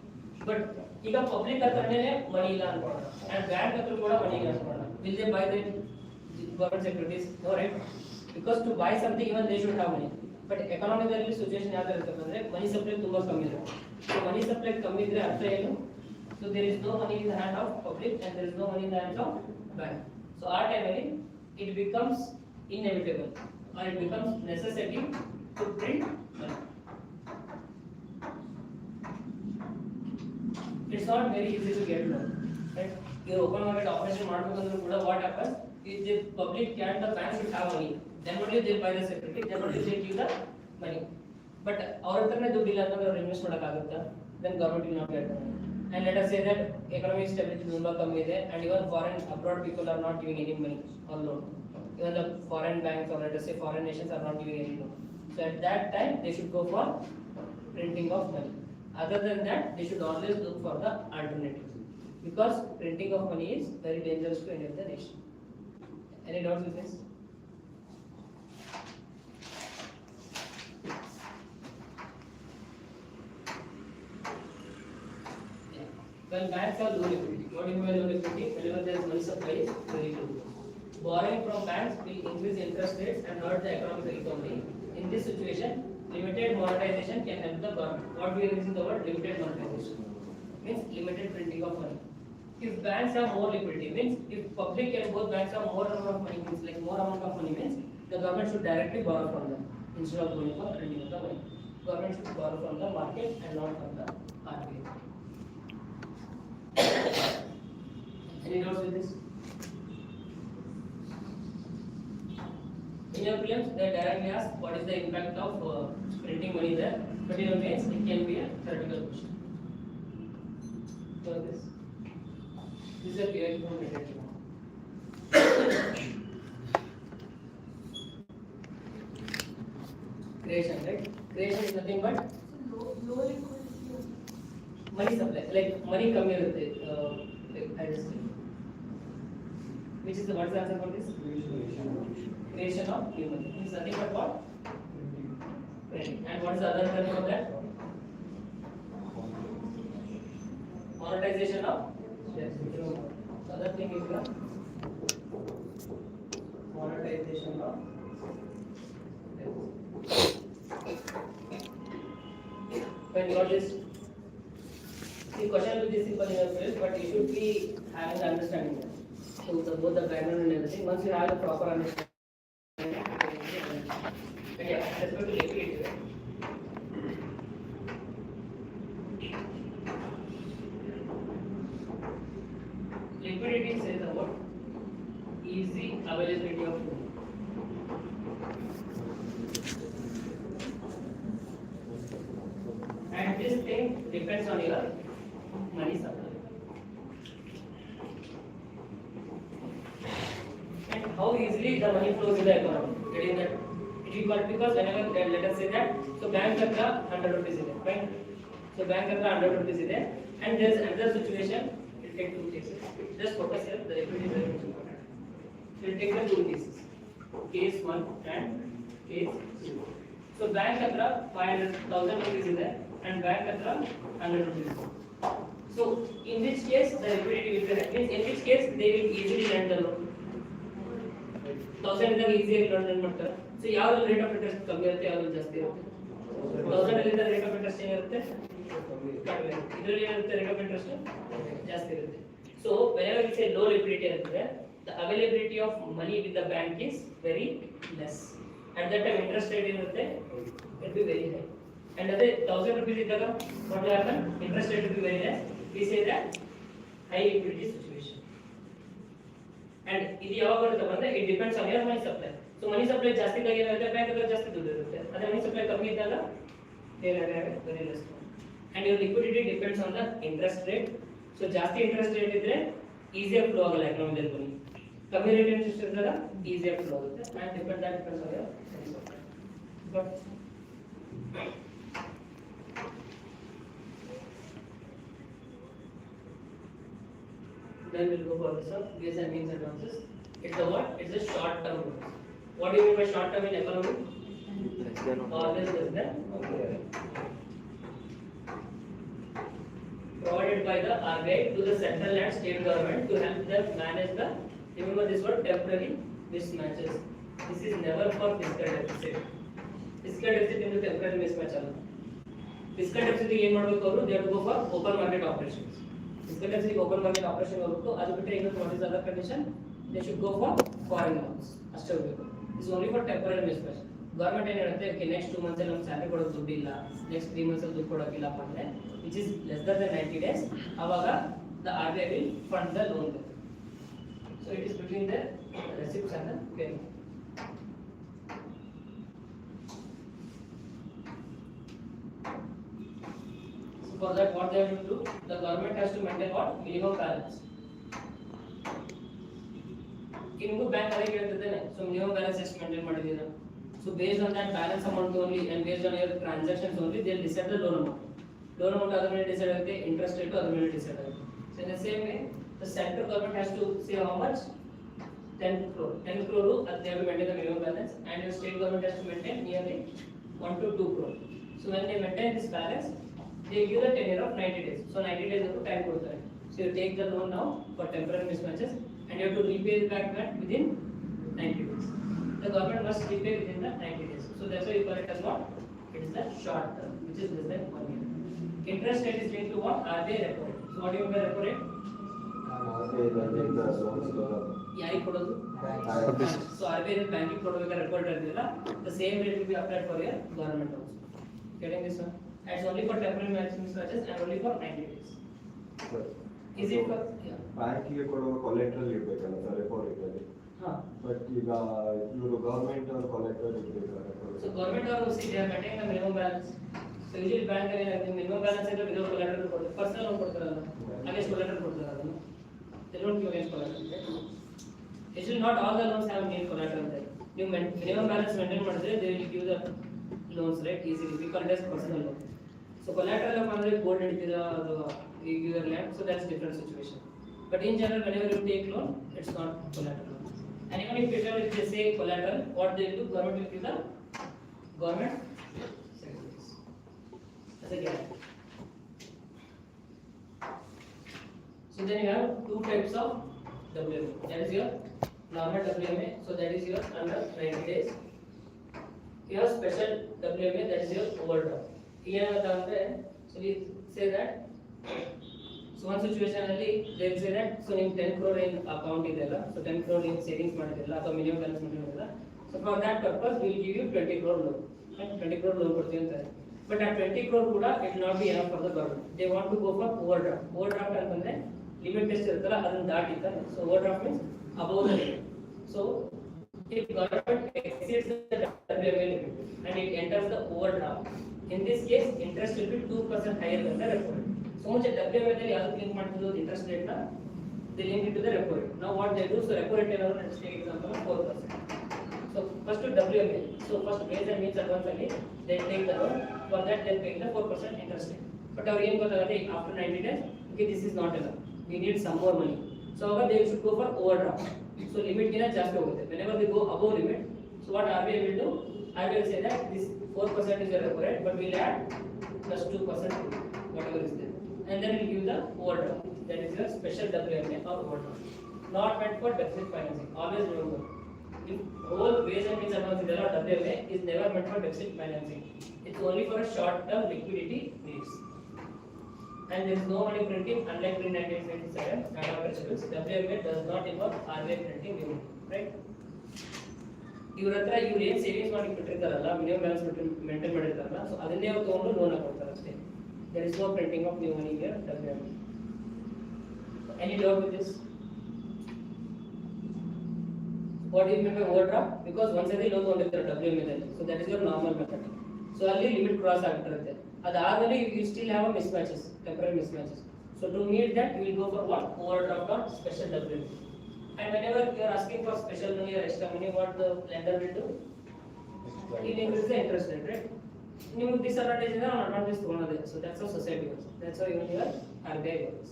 But ಈಗ public ಹತ್ರನೇ ಮನಿ ಇಲ್ಲ ಅನ್ಕೊಳ್ಳೋಣ and bank ಹತ್ರ ಕೂಡ ಮನಿ ಇಲ್ಲ ಅನ್ಕೊಳ್ಳೋಣ. Will they buy the government securities? No, right? Because to buy something even they should have money. But economically situation ಯಾವ ತರ ಇರುತ್ತೆ ಅಂದ್ರೆ ಮನಿ ಸಪ್ಲೈ ತುಂಬಾ ಕಮ್ಮಿ ಇರುತ್ತೆ. So ಮನಿ ಸಪ್ಲೈ ಕಮ್ಮಿ ಇದ್ರೆ ಅರ್ಥ ಏನು? So there is no money in the hand of public and there is no money in the hands of bank. So our time it becomes inevitable or it becomes necessity to print money. It's not very easy to get loan, right? You open market operation ಮಾಡಬೇಕಂದ್ರೂ ಕೂಡ what happens if the public and the bank should have money, then only they buy the security, then only they give the money. But ಅವ್ರ ಹತ್ರನೇ ದುಡ್ಡು ಇಲ್ಲ ಅಂದ್ರೆ ಅವ್ರು invest ಮಾಡಕ್ಕಾಗುತ್ತಾ? Then government will not get money. And let us say that economic stability ತುಂಬಾ ಕಮ್ಮಿ ಇದೆ and even foreign abroad people are not giving any money or loan. Even the foreign banks or let us say foreign nations are not giving any loan. So at that time they should go for printing of money. Other than that they should always look for the alternatives because printing of money is very dangerous to any of the nation. Any doubts with this? Well, banks have low liquidity. What do you mean by low liquidity? Whenever there is money supply, is very low. Borrowing from banks will increase interest rates and hurt the economic recovery. In this situation, limited monetization can help the government. What we are using the word limited monetization means limited printing of money. If banks have more liquidity means if public and both banks have more amount of money means like more amount of money means the government should directly borrow from them instead of going for printing of the money. Government should borrow from the market and not from the RBI. Any doubts with this? In your prelims, they directly ask what is the impact of printing money there, but in your mains it can be a theoretical question. So this is a PI from literature. Creation, right? Creation is nothing but money supply, like money coming with it. I just which is the what's the answer for this? Creation of new money. It's nothing but what? Printing. And what is the other term for that? Monetization of shares. The other thing is the monetization of shares. When you got this, the question will be simple enough, but you should be having the understanding that. So both the background and everything. Once you have the proper understanding. Okay, let's go to liquidity. Liquidity says about easy availability of money. And this thing depends on your money supply. And how easily the money flows in the economy. Getting that it is called because whenever let us say that so bank hatra 100 rupees ಇದೆ, right? So bank hatra 100 rupees ಇದೆ and there is another situation. We'll take two cases. Just focus here. The liquidity is very important. We'll take the two cases. case 1 and case 2. So bank hatra 500,000 rupees ಇದೆ and bank hatra 100 rupees. So in which case the liquidity will be means in which case they will easily lend the loan. 1000 ಇದ್ದಾಗ ಈಸಿಯಾಗಿ loan ಮಾಡ್ತಾರೆ. So ಯಾವ್ದು rate of interest ಕಮ್ಮಿ ಇರುತ್ತೆ ಯಾವ್ದು ಜಾಸ್ತಿ ಇರುತ್ತೆ? 1000 ಅಲ್ಲಿ ರೇಟ್ ಆಫ್ ಇಂಟ್ರೆಸ್ಟ್ ಏನಿರುತ್ತೆ? ಕಡಿಮೆ. ಇದರಲ್ಲಿ ಏನಿರುತ್ತೆ ರೇಟ್ ಆಫ್ ಇಂಟ್ರೆಸ್ಟ್ ಜಾಸ್ತಿ ಇರುತ್ತೆ. So whenever we say low liquidity ಅಂದ್ರೆ the availability of money with the bank is very less. At that time interest rate irutte it will be very high. And ಅದೇ 1000 rupees ಇದ್ದಾಗ what will happen? Interest rate will be very less. We say that high liquidity situation. And ಇದು ಯಾವಾಗ ಬರುತ್ತೆ ಅಂದ್ರೆ it depends on your money supply. So money supply ಜಾಸ್ತಿ ಇದ್ದಾಗ ಏನಾಗುತ್ತೆ bank ಹತ್ರ ಜಾಸ್ತಿ ದುಡ್ಡು ಇರುತ್ತೆ. ಅದೇ money supply ಕಮ್ಮಿ ಇದ್ದಾಗ they have very less. And your liquidity depends on the interest rate. So ಜಾಸ್ತಿ ಇಂಟ್ರೆಸ್ಟ್ ರೇಟ್ ಇದ್ರೆ ಈಸಿಯಾಗಿ ಫ್ಲೋ ಆಗಲ್ಲ ಎಕನಾಮಿಕಲ್ ಮನಿ. ಕಮ್ಮಿ ರೇಟ್ ಇಂಟ್ರೆಸ್ಟ್ ಇದ್ದಾಗ ಈಸಿಯಾಗಿ ಫ್ಲೋ ಆಗುತ್ತೆ. And depends on your but then we'll go for this one ways and means advances. It's a what? It's a short term loans. What do you mean by short term in economy? Always less than 1 year. Provided by the RBI to the central and state government to help them manage the, remember this word, temporary mismatches. This is never for fiscal deficit. Fiscal deficit into temporary mismatch ಅಲ್ಲ. Fiscal deficit ಏನು ಮಾಡಬೇಕು ಅವರು? They have to go for open market operations. Fiscal deficit open market operation ಹೋಗಬೇಕು. ಅದು ಬಿಟ್ಟರೆ ಇನ್ನೊಂದು what is the other condition? They should go for foreign loans. ಅಷ್ಟೇ ಹೋಗಬೇಕು. This is only for temporary mismatch. Government ಏನು ಹೇಳುತ್ತೆ okay next 2 months ಅಲ್ಲಿ ನಮ್ಗೆ ಸ್ಯಾಲರಿ ಕೊಡೋದು ದುಡ್ಡು ಇಲ್ಲ, ನೆಕ್ಸ್ಟ್ 3 ಮಂತ್ಸ್ ಅಲ್ಲಿ ದುಡ್ಡು ಕೊಡೋಕ್ಕಿಲ್ಲಪ್ಪ ಅಂದ್ರೆ which is less than 90 days, ಅವಾಗ the RBI will fund the loan. So it is between the receipts and the payment. So for that what they have to do, the government has to maintain what? Minimum balance. ಇನ್ನು bank ಅದೇ ಕೇಳ್ತಿದ್ದೇನೆ, so minimum balance ಎಷ್ಟು maintain ಮಾಡಿದ್ದೀರಾ? So based on that balance amount only and based on your transactions only, they will decide the loan amount. Loan amount ಅದರ ಮೇಲೆ decide ಆಗುತ್ತೆ, interest rate ಅದರ ಮೇಲೆ decide ಆಗುತ್ತೆ. So in the same way, the central government has to say how much 10 crore. 10 crore they have to maintain the minimum balance, and your state government has to maintain nearly 1 to 2 crore. So when they maintain this balance, they give the tenure of 90 days. So 90 days of time ಕೊಡ್ತಾರೆ. So you take the loan now for temporary mismatches and you have to repay back that within 90 days. The government must repay within the 90 days. So that's why you call it as what? It is the short term, which is less than 1 year. Interest rate is linked to what? RBI repo rate. So what do you mean by repo rate? ಯಾರಿಗೆ ಕೊಡೋದು? So RBI banking ಕೊಡೋವಾಗ repo rate ಇರಲಿಲ್ಲ. The same rate will be applied for your government also. Getting this one? And it's only for temporary maximum charges and only for 90 days. Is it for? Yeah. ಬ್ಯಾಂಕಿಗೆ ಕೊಡುವ collateral ಇರಬೇಕಲ್ಲ sir repo rate ಅಲ್ಲಿ. But ಈಗ ಇವರು government ಅವ್ರ collateral ಇರಬೇಕಲ್ಲ. So government ಅವರು they are maintaining the minimum balance. So usually bank ಅಲ್ಲಿ ಏನಾಗುತ್ತೆ minimum balance ಇದ್ರೆ without collateral ಕೊಡ್ತಾರೆ. Personal loan ಕೊಡ್ತಾರಲ್ಲ, against collateral ಕೊಡ್ತಾರೆ ಅದನ್ನ. They don't give against collateral. Usually not all the loans have need collateral there. You minimum balance maintain ಮಾಡಿದ್ರೆ they will give the loans right easily. We call it as personal loan. So collateral ಅಂದ್ರೆ gold ಇಡ್ತೀರಾ ಅಥವಾ you give your land, so that's different situation. But in general, whenever you take loan, it's not collateral. And even if they say collateral, what they will do, government will give the government securities as a guarantee. So then you have two types of WMA. That is your normal WMA. So that is your under 90 days. You have special WMA, that is your overdraft. Here so we say that. So one situation ಅಲ್ಲಿ they will say that so ನೀವು 10 crore in account ಇದೆಲ್ಲ, so 10 crore ನೀವು savings ಮಾಡಿದಿಲ್ಲ ಅಥವಾ minimum balance ಮಾಡಿದಿಲ್ಲ, so for that purpose we will give you 20 crore loan. 20 crore loan ಕೊಡ್ತೀವಿ ಅಂತಾರೆ. But at 20 crore ಕೂಡ it will not be enough for the government. They want to go for overdraft. Overdraft ಅಂತಂದ್ರೆ limit ಎಷ್ಟು ಇರುತ್ತಲ್ಲ ಅದನ್ನ ದಾಟಿದ್ದಾರೆ. So overdraft means above the limit. So if government exceeds the WMA limit and it enters the overdraft, in this case interest will be 2% higher than the repo rate. So much WMA ದಲ್ಲಿ ಯಾವುದು link ಮಾಡ್ತಿದ್ದು interest rate ನ they link it to the repo rate. Now what they do, so repo rate ಏನಾದ್ರು let's take example of 4%. So first to WMA, so first ways and means advance ಅಲ್ಲಿ they take the loan, for that they pay the 4% interest rate. But ಅವ್ರಿಗೆ ಏನು ಗೊತ್ತಾಗುತ್ತೆ after 90 days, okay this is not enough, we need some more money. So they should go for overdraft. So limit ಗಿನ ಜಾಸ್ತಿ ಹೋಗುತ್ತೆ. Whenever we go above limit, so what RBI will do? RBI will say that this 4% is your repo rate, but we'll add plus 2% whatever is there, and then we'll give the overdraft. That is your special WMA or overdraft. Not meant for deficit financing. Always remember, the whole ways and means advance idella WMA is never meant for deficit financing. It's only for a short-term liquidity needs. And there is no money printing unlike pre-1997 standard principles. WMA does not involve RBI printing unit, right? ಇವ್ರ ಹತ್ರ ಇವ್ರು ಏನು savings ಮಾಡಿ ಬಿಟ್ಟಿರ್ತಾರಲ್ಲ, minimum balance maintain ಮಾಡಿರ್ತಾರಲ್ಲ, so ಅದನ್ನೇ ಅವ್ರು ತಗೊಂಡು ಲೋನ್ ಕೊಡ್ತಾರೆ ಅಷ್ಟೇ. There is no printing of new money here WMA. Any doubt with this? What do you mean by overdraft? Because ಒಂದ್ಸರಿ ಲೋನ್ ತಗೊಂಡಿರ್ತಾರೆ WMA ದಲ್ಲಿ, so that is your normal method. So ಅಲ್ಲಿ limit cross ಆಗಿರುತ್ತೆ. ಅದಾದ್ಮೇಲೆ you still have a mismatches, temporary mismatches. So to meet that, you will go for what? Overdraft or special WMA. And whenever you are asking for special money or extra money, what the lender will do? It increases the interest rate, right? New disadvantage is advantage ತಗೊಳ್ಳೋದು. So that's how society works. That's how even your RBI works.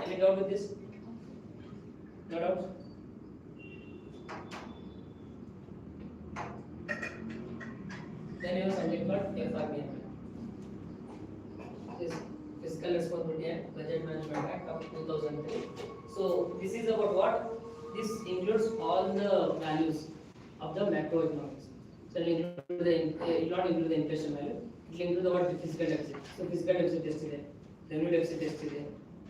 Any doubt with this? No doubt? Then you have something called FRBM. This Fiscal Responsibility and Budget Management Act of 2003. So this is about what? This includes all the values of the macroeconomics. So it will not include the inflation value. It will include the what? The fiscal deficit. So fiscal deficit test ಇದೆ, revenue deficit test ಇದೆ,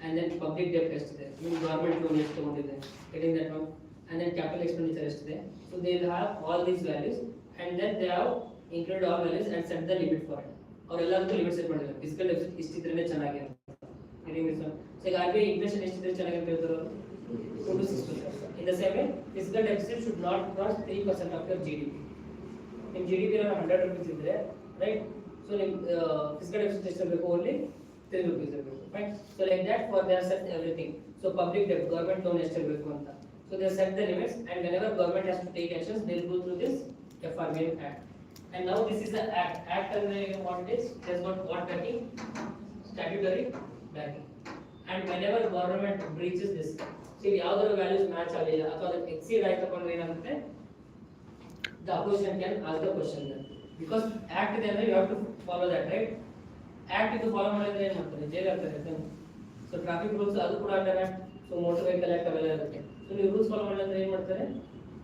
and then public debt test ಇದೆ. Government loan ಎಷ್ಟು ತಗೊಂಡಿದೆ, getting that one, and then capital expenditure ಎಷ್ಟಿದೆ. So they will have all these values, and then they have included all values and set the limit for it. ಅವರೆಲ್ಲರಿಗೂ limit set ಮಾಡಿದ್ದಾರೆ. Physical deficit ಇಷ್ಟಿದ್ರೇನೆ ಚೆನ್ನಾಗಿರುತ್ತೆ. So ಈಗ RBI inflation ಎಷ್ಟಿದ್ರೆ ಚೆನ್ನಾಗಿರುತ್ತೆ ಹೇಳ್ತಾರೆ ಅವರು 2 to 6%. In the same way, physical deficit should not cross 3% of your GDP. ನಿಮ್ಮ GDP ಅನ್ನು 100 rupees ಇದ್ರೆ, right? So ನಿಮ್ಮ physical deficit ಎಷ್ಟು ಇರಬೇಕು? only 3 rupees ಇರಬೇಕು, right? So like that for they have set everything. So public debt, government loan ಎಷ್ಟು ಇರಬೇಕು ಅಂತ. So they set the limits, and whenever government has to take actions, they will go through this FRBM Act. And now this is the act. Act and what it is? It has got what backing? Statutory backing. And whenever government breaches this, see ಯಾವುದರ values match ಆಗಿಲ್ಲ ಅಥವಾ ಅದು exceed ಆಯ್ತಪ್ಪ ಅಂದ್ರೆ ಏನಾಗುತ್ತೆ? The opposition can ask the question then. Because act ಇದೆ ಅಂದ್ರೆ you have to follow that, right? Act ಇದು follow ಮಾಡಿದ್ರೆ ಏನು ಮಾಡ್ತಾರೆ? ಜೈಲ್ ಆಗ್ತಾರೆ. So traffic rules ಅದು ಕೂಡ ಅಂತಾರೆ. So motor vehicle act ಅವೆಲ್ಲ ಇರುತ್ತೆ. So ನೀವು rules follow ಮಾಡಿದ್ರೆ ಏನು ಮಾಡ್ತಾರೆ?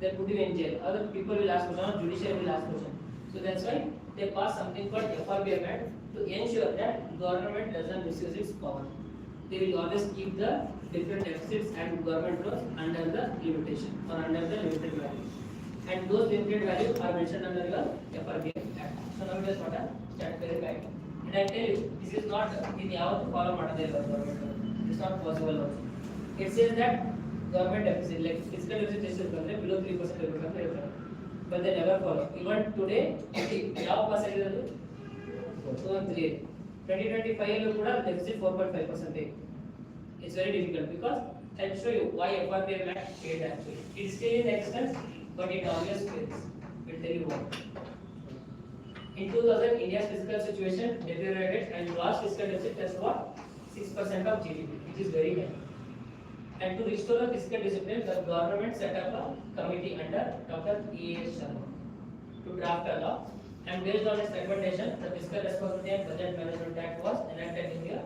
They put you in jail. Other people will ask question, judiciary will ask question. So that's why they pass something called FRBM Act to ensure that government doesn't misuse its power. They will always keep the different deficits and government laws under the limitation or under the limited value. And those limited values are mentioned under the FRBM Act. So now it is what a statutory backing. And I tell you, this is not in the hour to follow modern government. It's not possible also. It says that government deficit, like fiscal deficit is below 3%. But they never follow. Even today, ಯಾವ pass ಆಗಿರೋದು 2025 ಅಲ್ಲೂ ಕೂಡ deficit 4.5%. It's very difficult because I'll show you why FRBM Act failed actually. It is still in existence, but it always fails. We'll tell you why. In 2000, India's fiscal situation deteriorated and gross fiscal deficit was what? 6% of GDP, which is very high. And to restore the fiscal discipline, the government set up a committee under Dr. E.A. Sharma to draft a law. And based on its recommendation, the Fiscal Responsibility and Budget Management Act was enacted in year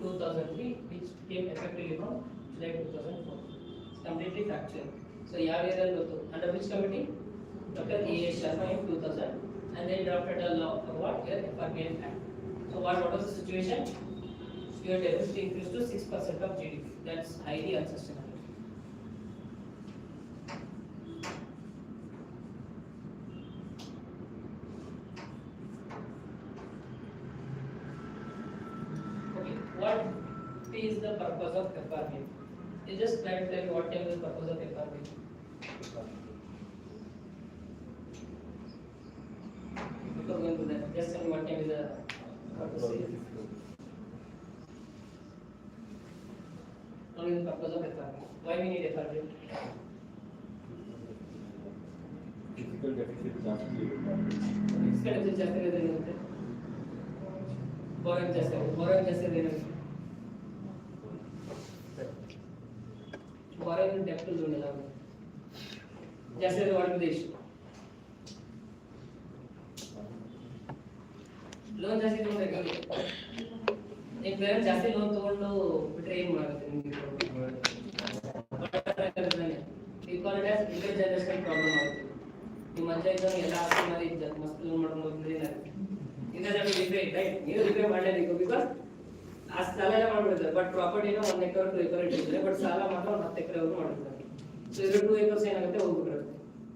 2003, which came effectively from July 2004. It's completely factual. So, under which committee? Dr. E.A. Sharma in 2000, and they drafted a law for what? Here, FRBM Act. So, what was the situation? Your deficit increased to 6% of GDP. That's highly unsustainable. Okay, what is the purpose of FRBM? You just try to tell me what is the purpose of FRBM. Before going to that, just tell me what is the purpose. Only the purpose of FRBM. Why we need FRBM? Fiscal deficit ಜಾಸ್ತಿ ಇರುತ್ತೆ. Fiscal deficit ಜಾಸ್ತಿ ಇರೋದ್ರಿಂದ borrowing ಜಾಸ್ತಿ ಆಗುತ್ತೆ. Borrowing ಜಾಸ್ತಿ ಆದ್ರೆ ಏನಾಗುತ್ತೆ? Borrowing ಡೆಪ್ಟ್ loan ಎಲ್ಲ ಜಾಸ್ತಿ ಆದ್ರೆ ವಾಟ್ ವಿಲ್ ಇಶ್ಯೂ? ಲೋನ್ ಜಾಸ್ತಿ ತಗೊಂಡ್ರೆ ಈಗ ಬೇರೆ ಜಾಸ್ತಿ ಲೋನ್ ತಗೊಂಡು ಬಿಟ್ರೆ ಏನ್ ಮಾಡುತ್ತೆ ನಿಮ್ಗೆ? ಈ call it as inter generational problem ಆಗುತ್ತೆ. ನಿಮ್ಮ ಮಧ್ಯ ಇದ್ದಾಗ ಎಲ್ಲ ಆಸ್ತಿ ಮಾಡಿ ಮಸ್ತ್ ಲೋನ್ ಮಾಡ್ಕೊಂಡು ಹೋಗಿದ್ರೆ ಏನಾಗುತ್ತೆ? ಇದರಲ್ಲಿ ರಿಪೇ ರೈಟ್, ನೀವು ರಿಪೇ ಮಾಡಲೇಬೇಕು. ಬಿಕಾಸ್ ಆ ಸಾಲ ಎಲ್ಲ ಮಾಡ್ಬಿಡ್ತಾರೆ, ಬಟ್ ಪ್ರಾಪರ್ಟಿನ 1 ಎಕರೆ 2 ಎಕರೆ ಇಟ್ಟಿರ್ತಾರೆ, ಬಟ್ ಸಾಲ ಮಾತ್ರ 10 ಎಕರೆವರೆಗೂ ಮಾಡಿರ್ತಾರೆ. ಸೊ ಇದ್ರ 2 acres ಏನಾಗುತ್ತೆ ಹೋಗ್ಬಿಟ್ಟಿರುತ್ತೆ,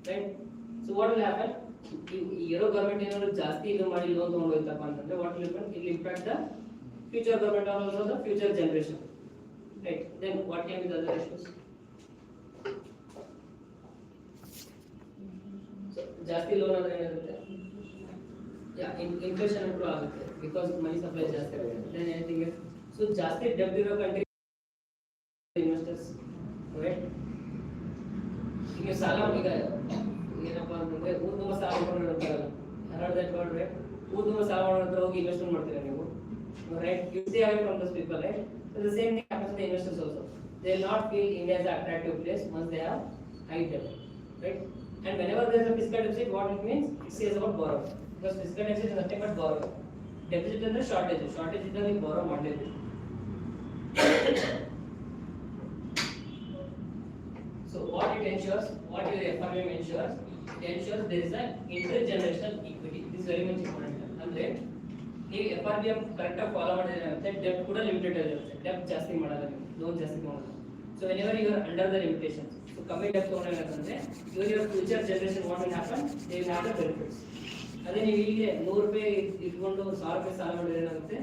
right? So what will happen? ಇರೋ ಗವರ್ಮೆಂಟ್ ಏನಾದ್ರು ಜಾಸ್ತಿ ಇದು ಮಾಡಿ ಲೋನ್ ತಗೊಂಡು ಹೋಯ್ತಪ್ಪ ಅಂತಂದ್ರೆ what will happen? It impact the future government or also the future generation, right? Then what can be the other issues? ಜಾಸ್ತಿ ಲೋನ್ ಆದ್ರೆ ಏನಾಗುತ್ತೆ? ಇನ್ಫ್ಲೇಷನ್ ಕೂಡ ಆಗುತ್ತೆ ಬಿಕಾಸ್ ಮನಿ ಸಪ್ಲೈ ಜಾಸ್ತಿ ಆಗುತ್ತೆ. Then anything else? ಸೊ ಜಾಸ್ತಿ ಡೆಬ್ಟ್ ಇರೋ ಕಂಟ್ರಿ ಇನ್ವೆಸ್ಟರ್ಸ್, ರೈಟ್? ಈಗ ಸಾಲ ಈಗ ಏನಪ್ಪಾ ಅಂತಂದ್ರೆ ಊರು ತುಂಬ ಸಾಲ ಮಾಡಿರ್ತಾರಲ್ಲ, ಹರಡ್ ದಟ್ ವರ್ಡ್, ರೈಟ್? ಊರು ತುಂಬ ಸಾಲ ಮಾಡೋದ್ರ ಹೋಗಿ ಇನ್ವೆಸ್ಟ್ಮೆಂಟ್ ಮಾಡ್ತೀರಾ ನೀವು, right? You see away from those people, right? So the same thing happens to the investors also. They will not feel India as an attractive place once they have high debt, right? And whenever there is a fiscal deficit, what it means? It says about borrowing. Because fiscal deficit is nothing but borrowing. Deficit is the shortage. Shortage is the borrow model. So what it ensures, what your FRM ensures, it ensures there is an intergenerational equity. This is very much important. Andre ನೀವು FRBM correct ಆಗಿ follow ಮಾಡಿದ್ರೆ ಏನಾಗುತ್ತೆ? ಡೆಬ್ಟ್ ಕೂಡ limited ಆಗಿರುತ್ತೆ. ಡೆಬ್ಟ್ ಜಾಸ್ತಿ ಮಾಡಲ್ಲ, ನೀವು ಲೋನ್ ಜಾಸ್ತಿ ಮಾಡಲ್ಲ. So whenever you are under the limitations, so ಕಮ್ಮಿ ಡೆಬ್ಟ್ ತಗೊಂಡ್ರೆ ಏನಾಗುತ್ತೆ? Your future generation what will happen? They will have the benefits. ಅದೇ ನೀವು ಇಲ್ಲಿಗೆ 100 ರೂಪಾಯಿ ಇಟ್ಕೊಂಡು 1000 ರೂಪಾಯಿ ಸಾಲ ಮಾಡಿದ್ರೆ ಏನಾಗುತ್ತೆ?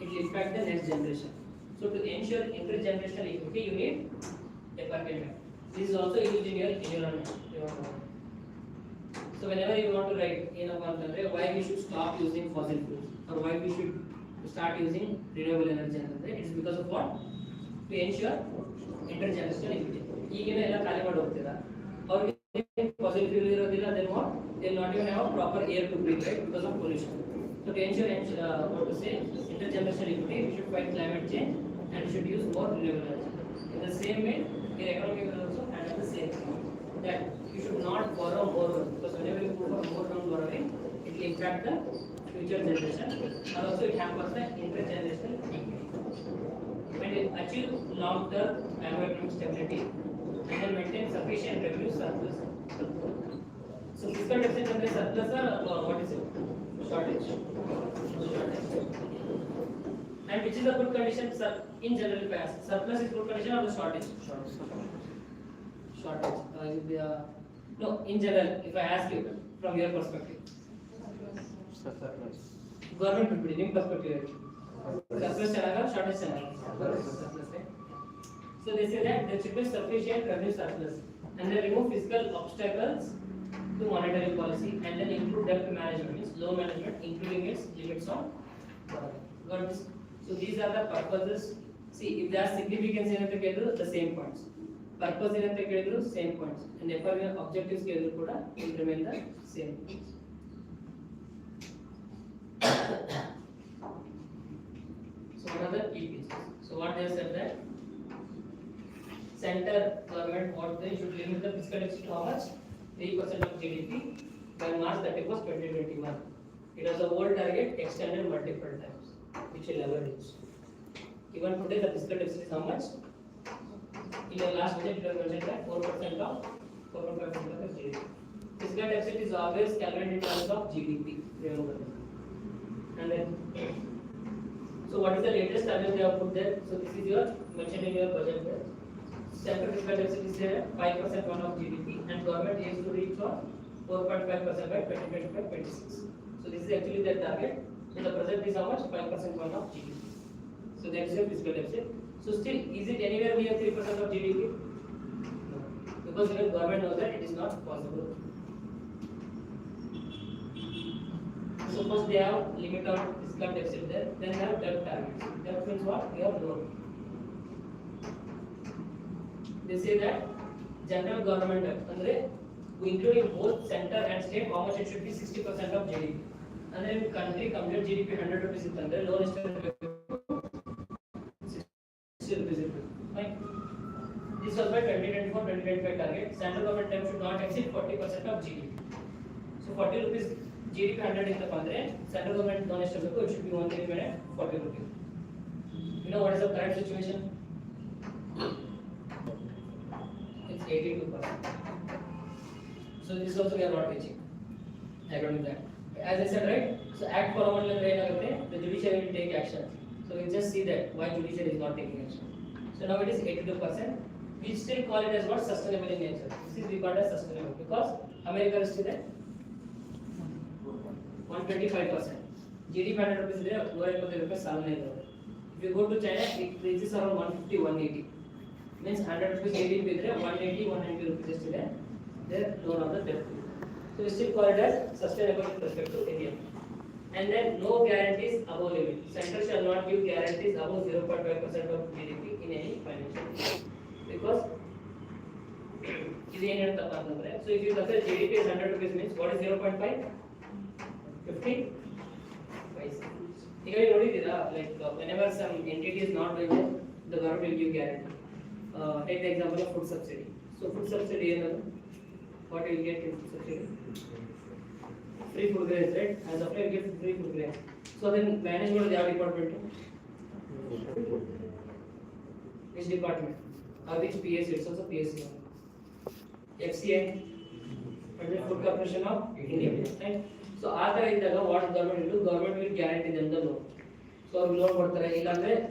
It will impact the next generation. So to ensure intergenerational equity you need FRBM. This is also used in your environment. So whenever you want to write ಏನಪ್ಪಾ ಅಂತಂದ್ರೆ why we should stop using fossil fuels or why we should start using renewable energy ಅಂತಂದ್ರೆ it's because of what? To ensure intergenerational equity. ಈಗಿನ ಎಲ್ಲ ಖಾಲಿ ಮಾಡಿ ಹೋಗ್ತೀರಾ, ಅವ್ರಿಗೆ fossil fuel ಇರೋದಿಲ್ಲ, then what? They will not even have a proper air to breathe, right? Because of pollution. So to ensure what to say intergenerational equity, we should fight climate change and we should use more renewable energy. In the same way, your economy will also handle the same thing. That you should not borrow more, because whenever you go for more loan borrowing, it will impact the future generation, and also it hampers the intergenerational equity. When you achieve long-term environmental stability and then maintain sufficient revenue surplus. So fiscal deficit and surplus are what is it? Shortage. And which is the good condition? In general, if I ask, surplus is good condition or the shortage? Shortage. No, in general, if I ask you from your perspective, government will be in perspective. Surplus chanaga, shortage chanaga. Surplus, right? So they say that there should be sufficient revenue surplus, and they remove fiscal obstacles to monetary policy, and then improve debt management, means loan management, including its limits on borrowing. Got this? So these are the purposes. See, if there are significance in the same points. Purpose in the same points, and FRBM objectives will remain the same. So what are the key pieces? So what they said that center government what they should limit the fiscal deficit to how much? 3% of GDP by March 31st, 2021. It was a old target extended multiple times, which will never reach. Even today the fiscal deficit is how much? In the last budget, it was mentioned that 4% of 4.5% of GDP. Fiscal deficit is always calculated in terms of GDP. Remember this. And then, so what is the latest target they have put there? So this is your mentioned in your budget there. Central fiscal deficit is there 5% of GDP, and government aims to reach for 4.5% by 2025-26. So this is actually their target. So the present is how much? 5% of GDP. So that is your fiscal deficit. So still, is it anywhere near 3% of GDP? No. Because even government knows that it is not possible. So first they have limit on fiscal deficit there, then they have debt targets. Debt means what? We have loan. They say that general government debt, including both center and state, how much it should be? 60% of GDP. ಅಂದ್ರೆ ನಿಮ್ಮ country complete GDP 100 rupees ಇತ್ತಂದ್ರೆ loan ಎಷ್ಟು ಇರಬೇಕು 60 rupees ಇರಬೇಕು fine this was by 2024-2025 target central government term should not exceed 40% of GDP so 40 rupees GDP 100 ಇತ್ತಪ್ಪ ಅಂದ್ರೆ central government loan ಎಷ್ಟು ಇರಬೇಕು it should be only minute 40 rupees you know what is the current situation it's 82%. So this also we are not reaching. I don't know that. As I said, right? So act for our the judiciary will take action. So we just see that why judiciary is not taking action. So now it is 82%. We still call it as what sustainable in nature. This is we call as sustainable because America is still at 125%. GDP 100 rupees there, 150 rupees salary. If you go to China, it reaches around 150, 180. Means 100 rupees GDP there, 180, 190 rupees is there. Their loan of the debt. So we still call it as sustainable with respect to India. And then no guarantees above limit. Center shall not give guarantees above 0.5% of GDP in any financial year. Because so if you consider GDP is 100 rupees means what is 0.5? 50 paisa. Here you notice like whenever some entity is not doing it, the government will give guarantee. Take the example of food subsidy. So food subsidy is what you will get in food subsidy? Free food grains, right? As of now you get free food grains. So then management of the department. Which department? Or which PSU? It's also PSU. FCI, Federal Food Corporation of India, right? So after what government will do? Government will guarantee them the loan. So loan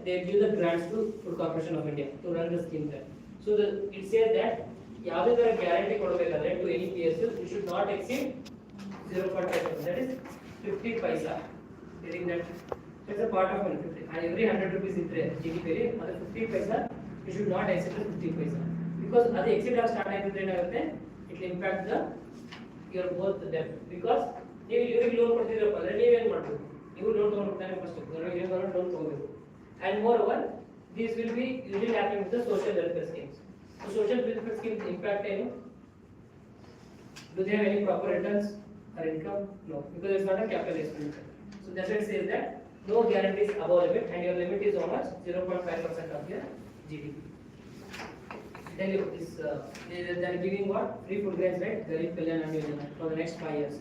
they give the grants to Food Corporation of India to run the scheme there. So it says that ಯಾವುದೇ ತರ guarantee ಕೊಡಬೇಕಾದ್ರೆ to any PSU you should not exceed 0.5%, that is 50 paisa. Getting that? It's a part of 150. And every 100 rupees itre GDP ಅಲ್ಲಿ ಅದು 50 paisa you should not exceed 50 paisa because ಅದು exceed ಆಗಿ start ಆಗಿದ್ರೆ ಏನಾಗುತ್ತೆ it will impact the your both the debt because ನೀವು ಇವರಿಗೆ loan ಕೊಡ್ತಿದ್ರಪ್ಪ ಅಂದ್ರೆ ನೀವೇನ್ ಮಾಡ್ಬೇಕು ನೀವು ಲೋನ್ ತಗೊಂಡ್ಬಿಡ್ತಾನೆ ಫಸ್ಟ್ ಏನು ಲೋನ್ ತಗೋಬೇಕು and moreover this will be usually happening with the social welfare schemes. So social welfare schemes impact any? Do they have any proper returns or income? No, because it's not a capital expenditure. So that's why it says that no guarantees above limit and your limit is how much? 0.5% of your GDP. Then this they are giving what? Free food grains, right? Garib Kalyan Yojana for the next 5 years.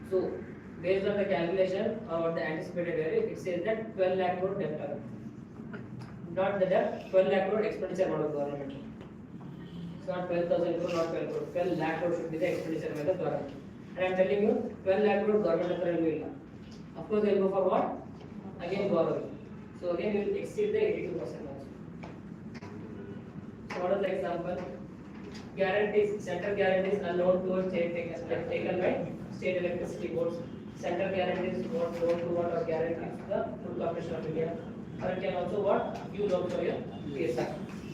So based on the calculation or the anticipated value, it says that 12 lakh crore debt. Not the debt, 12 lakh crore expenditure by the government. It's not 12,000 crore, not 12 crore. 12 lakh crore should be the expenditure by the government. And I am telling you, 12 lakh crore government will. Of course, they will go for what? Again borrowing. So again, we will exceed the 82% also. So what is the example? Guarantees, central guarantees are loan towards taken by state electricity boards. Central guarantees loan to what are guarantees to the Food Corporation of India. Or it can also what? Give loan for your PSU.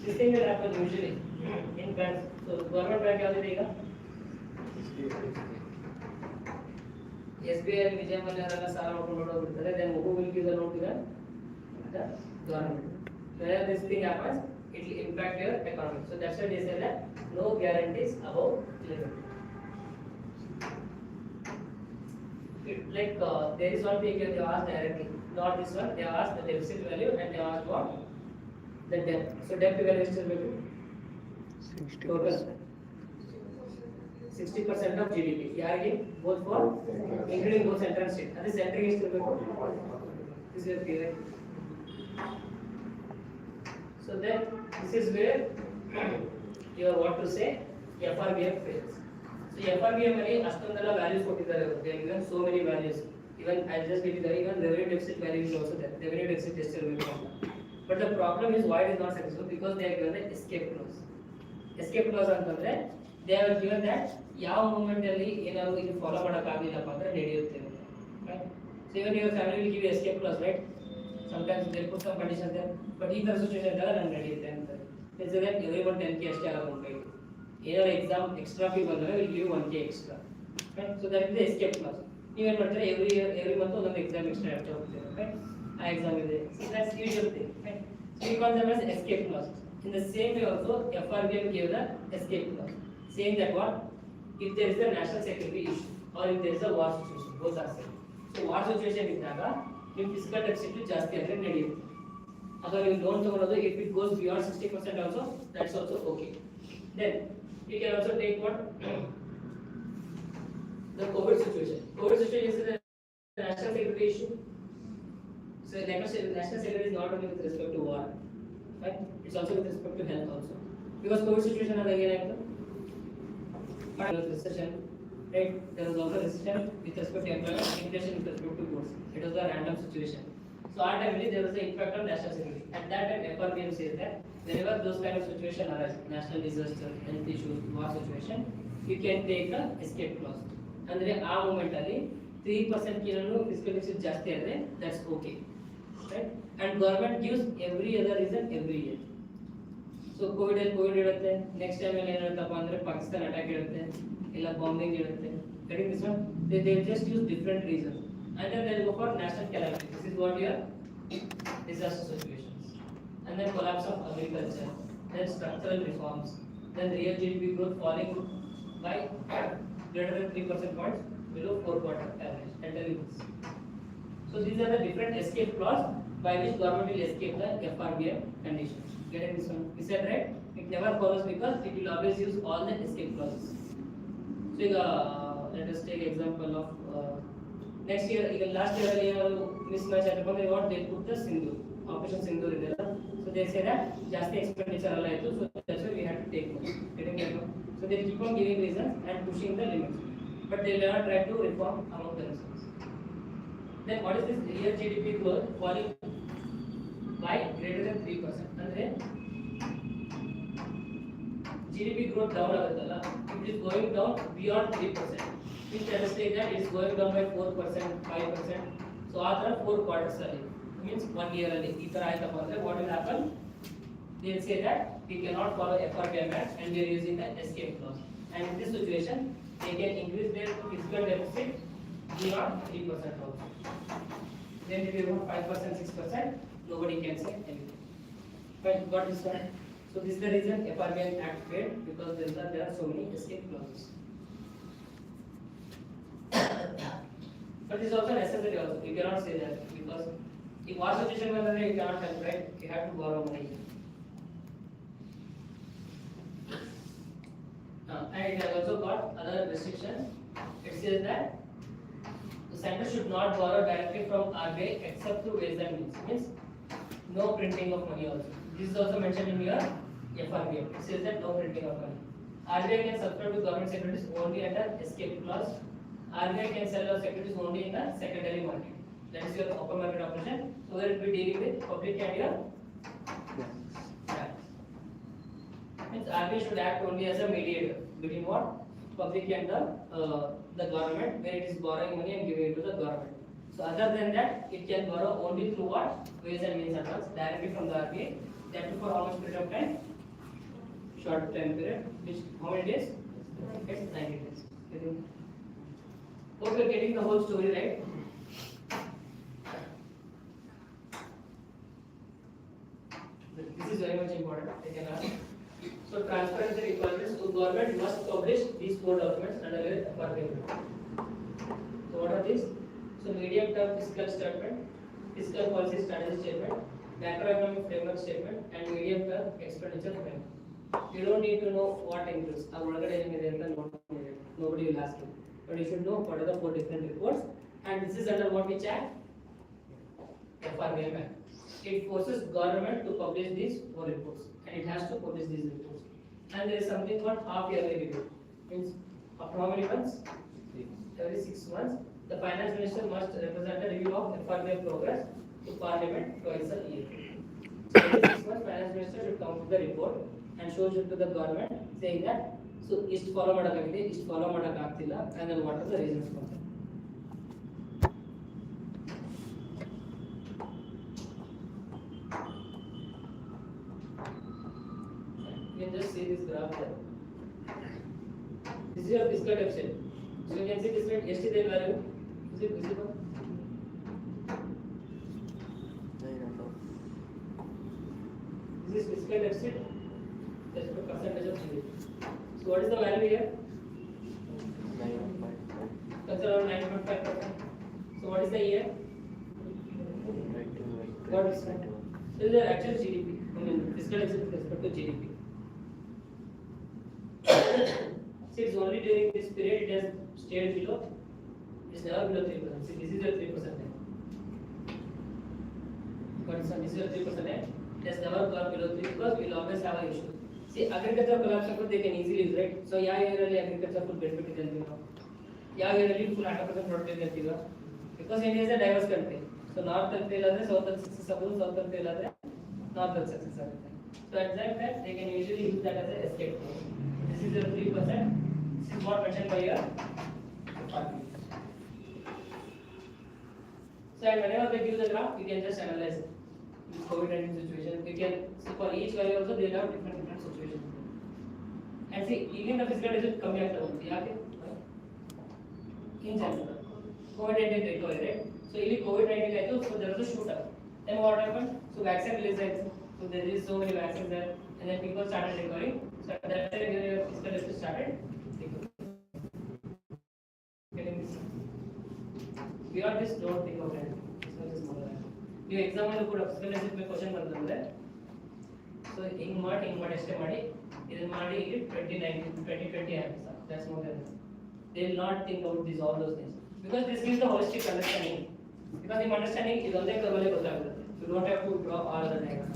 This thing will happen usually in banks. So government bank ಯಾವುದು ಈಗ SBI ಅಲ್ಲಿ ವಿಜಯ ಮಲ್ಯರೆಲ್ಲ ಸಾಲ ಮಾಡ್ಕೊಂಡು ಹೋಗ್ಬಿಡ್ತಾರೆ then who will give the loan to the government. Whenever this thing happens it will impact your economy. So that's why they say that no guarantees above limit. Like there is one thing they ask directly, not this one. They ask the deficit value and they ask what? The debt. So debt value is still total 60% of GDP. ಯಾರಿಗೆ both for including both center and state. ಅದೇ center ಗೆ ಎಷ್ಟು This is clear. So then this is where you are what to say FRBM fails. So FRBM ಅಲ್ಲಿ ಅಷ್ಟೊಂದೆಲ್ಲ values ಕೊಟ್ಟಿದ್ದಾರೆ they have given so many values. Even I just give you the even revenue deficit value is also there. Revenue deficit ಎಷ್ಟು ಇರಬೇಕು ಅಂತ. But the problem is why it is not successful because they have given the escape clause. Escape clause ಅಂತಂದ್ರೆ they have given that ಯಾವ moment ಅಲ್ಲಿ ಏನಾದ್ರು ಇದು follow ಮಾಡಕ ಆಗಿಲ್ಲಪ್ಪ ಅಂದ್ರೆ ನಡೆಯುತ್ತೆ right. So even your family will give you escape clause, right? Sometimes they put some conditions there, but ಈ ತರ ಸಿಚುವೇಶನ್ ಇದ್ದಾಗ ನಾನು ನಡೆಯುತ್ತೆ ಅಂತ it's that everyone 10k ಅಷ್ಟೇ ಆಗುತ್ತೆ ಏನಾದ್ರು ಎಕ್ಸಾಮ್ ಎಕ್ಸ್ಟ್ರಾ ಫೀ ಬಂದ್ರೆ will give 1k extra right. So that is the escape clause. ನೀವು ಏನು ಮಾಡ್ತೀರಾ every month ಒಂದೊಂದು ಎಕ್ಸಾಮ್ ಎಕ್ಸ್ಟ್ರಾ ಇರ್ತಾ ಹೋಗ್ತೀರಾ right. ಆ ಎಕ್ಸಾಮ್ ಇದೆ so that's usual thing right. So we call them as escape clause. In the same way also FRBM gave the escape clause saying that what if there is a national security issue or if there is a war situation both are same so war situation ಇದ್ದಾಗ ನಿಮ್ಮ physical deficit ಜಾಸ್ತಿ ಆದರೆ ನಡೆಯುತ್ತೆ. ಅಥವಾ ನೀವು loan ತಗೊಳ್ಳೋದು if it goes beyond 60% also that's also okay. Then you can also take what the COVID situation. COVID situation is a national security issue. So national security is not only with respect to war, right? It's also with respect to health also. Because COVID situation is again like the recession, right? There was also recession with respect to employment, inflation with respect to goods. It was a random situation. So at that time there was an impact on national security. At that time FRBM says that whenever those kind of situation arise, national disaster, health issues, war situation, you can take a escape clause. ಅಂದ್ರೆ ಆ moment ಅಲ್ಲಿ 3% kilo physical deficit ಜಾಸ್ತಿ ಆದರೆ that's okay, right? And government gives every other reason every year. So Covid ಇರುತ್ತೆ, next time ಅಲ್ಲಿ ಏನಿರುತ್ತಪ್ಪ ಅಂದ್ರೆ Pakistan attack ಇರುತ್ತೆ, ಇಲ್ಲ ಬಾಂಬಿಂಗ್ ಇರುತ್ತೆ. getting this one, they just use different reasons and then they go for national calamity. This is what your disaster situations. And then collapse of agriculture, then structural reforms, then real GDP growth falling by greater than 3% points below 4-quarter average. Entering this. So these are the different escape clause by which government will escape the FRBM conditions. Getting this one? We said right? It never follows because it will always use all the escape clauses. So let us take example of next year. Even last year mismatch happened. What they put the Sindhu operation Sindhu in there. So they say that just expenditure alaitu. So that's why we had to take one. Getting it? So they keep on giving reasons and pushing the limits, but they never try to reform among themselves. Then what is this real GDP growth falling by greater than 3%? Andre GDP growth down agutalla. It is going down beyond 3%. Which tells us that it is going down by 4%, 5%. So after 4 quarters alli, means 1 year alli, ee tara aitappa andre what will happen? They will say that we cannot follow FRBM Act and we are using the escape clause. And in this situation, they can increase their fiscal deficit beyond 3% also. Then if you want 5%, 6%, nobody can say anything. But got this one? So this is the reason FRBM Act failed, because there are so many escape clauses. But this is also necessary also. You cannot say that because if war situation was you cannot help, right? You have to borrow money. And it has also got other restrictions. It says that the center should not borrow directly from RBI except through ways and means. Means no printing of money also. This is also mentioned in your FRBM. It says that no printing of money. RBI can subscribe to government securities only under escape clause. RBI can sell our securities only in the secondary market. That is your open market operation. So we will be dealing with public and your means RBI should act only as a mediator between what? Public and the government, where it is borrowing money and giving it to the government. So other than that, it can borrow only through what? Ways and means advance directly from the RBI. That too for how much period of time? Short time period. Which how many days? It's 90 days. Hope you are getting the whole story right. This is very much important. I can ask. So transparency requirements. So government must publish these 4 documents under the FRBM. So what are these? So medium-term fiscal statement, fiscal policy strategy statement, macroeconomic framework statement, and medium-term expenditure framework. You don't need to know what includes. Nobody will ask you. But you should know what are the 4 different reports. And this is under what which act? FRBM Act. It forces government to publish these 4 reports. And it has to publish these reports. And there is something called half-yearly review. Means after how many months? Every 6 months. The finance minister must represent a review of FRBM progress to Parliament twice a year. So every 6 months, finance minister should come with the report and show it to the government, saying that so ist follow madakagide, ist follow madakagtilla, and then what are the reasons for that. You can just see this graph there. This is your fiscal deficit. So you can see this one yesterday value. Is it visible? This is fiscal deficit. That's the percentage of GDP. So what is the value here? 9.5. Consider around 9.5%. So what is the year? What is that? So the actual GDP. I mean, fiscal deficit with respect to GDP. See, it's only during this period it has stayed below. It's never below 3%. See, this is your 3%. But this is your 3%. It has never gone below 3 because we will always have an issue. See, agriculture collapse they can easily use, right? So, yeah, yearly agriculture full benefit is there. Yeah, yearly full 100% productive is there. Because India is a diverse country. So, north and south and success, south and north and success. So, at that time, they can usually use that as an escape. This is your 3%. This is what mentioned by your party. So, and whenever they give the graph, you can just analyze it. This COVID-19 situation, you can see for each value also they have different situations. And see, even the physical deficit come back down. In China, COVID-19 recovery, right? So, if COVID-19 so there was a shoot up. Then what happened? So, vaccine released. So, there is so many vaccines there, and then people started recovering. So, at that time, your physical deficit started getting this. Beyond this, don't think of it. ನೀವು exam ಅಲ್ಲೂ ಕೂಡ physical discipline question ಬರ್ತದೆ so ಹಿಂಗ್ ಮಾಡಿ ಅಷ್ಟೇ ಮಾಡಿ ಇದನ್ನ ಮಾಡಿ 2020 ಆಗಿದೆ sir that's more than they will not think about this all those things because this gives the holistic understanding because ನಿಮ್ಮ ಅಂಡರ್ಸ್ಟ್ಯಾಂಡಿಂಗ್ ಇದು ಒಂದೇ ಕರ್ವಲ್ಲೇ ಗೊತ್ತಾಗುತ್ತೆ you don't have to draw all the diagram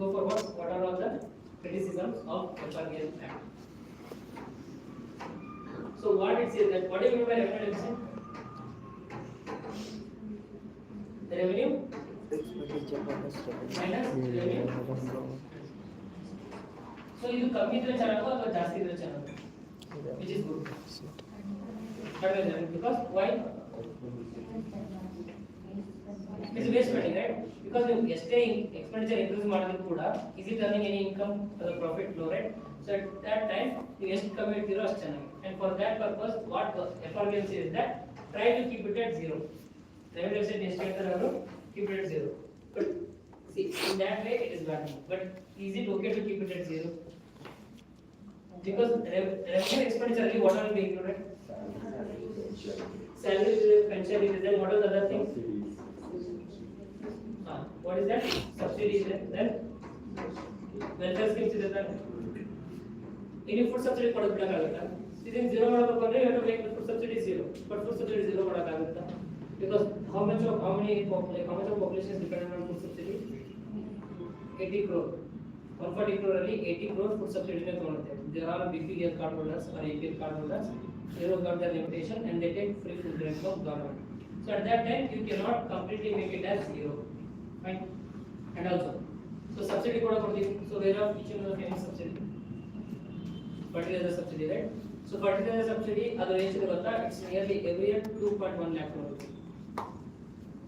go for what are all the criticisms of FRBN Act. So what it says that what do you mean by revenue deficit? The revenue minus revenue. So ಇದು ಕಮ್ಮಿ ಇದ್ರೆ ಚೆನ್ನಾಗೋ ಅಥವಾ ಜಾಸ್ತಿ ಇದ್ರೆ ಚೆನ್ನಾಗೋ which is good. Because why? It's waste spending, right? Because you yesterday expenditure increase ಮಾಡಿದ್ರು ಕೂಡ is it earning any income for the profit flow, right? So at that time you ಎಷ್ಟು ಕಮ್ಮಿ ಇಡ್ತೀರೋ ಅಷ್ಟು ಚೆನ್ನಾಗಿ. And for that purpose what the FRBN says that try to keep it at zero. Revenue deficit ಎಷ್ಟು ಹೇಳ್ತಾರೆ keep it at zero. But see in that way it is bad. But is it okay to keep it at zero? Because revenue expenditure really what are being included? Salary, pension, then what are the other things? What is that? Subsidy is there. Then welfare schemes is there. Any food subsidy ಕೊಡೋದು ಬಿಡಕ್ಕಾಗುತ್ತಾ? ಇದನ್ನ zero ಮಾಡಬೇಕು ಅಂದ್ರೆ you have to make the food subsidy zero. But food subsidy zero ಮಾಡಕ್ಕಾಗುತ್ತಾ? Because how much of population is dependent on food subsidy? 80 crore. 140 crore ಅಲ್ಲಿ 80 crore food subsidy ನೇ ತಗೊಳುತ್ತೆ. There are BPL card holders or APL card holders. They have got their limitation and they take free food grant from government. So at that time you cannot completely make it as zero. Fine. And also, so subsidy ಕೂಡ ಕೊಡ್ತೀವಿ. So where are each of the subsidy? Fertilizer subsidy, right? So fertilizer subsidy, ಅದು ಎಷ್ಟು ಗೊತ್ತಾ? It's nearly every year 2.1 lakh crore.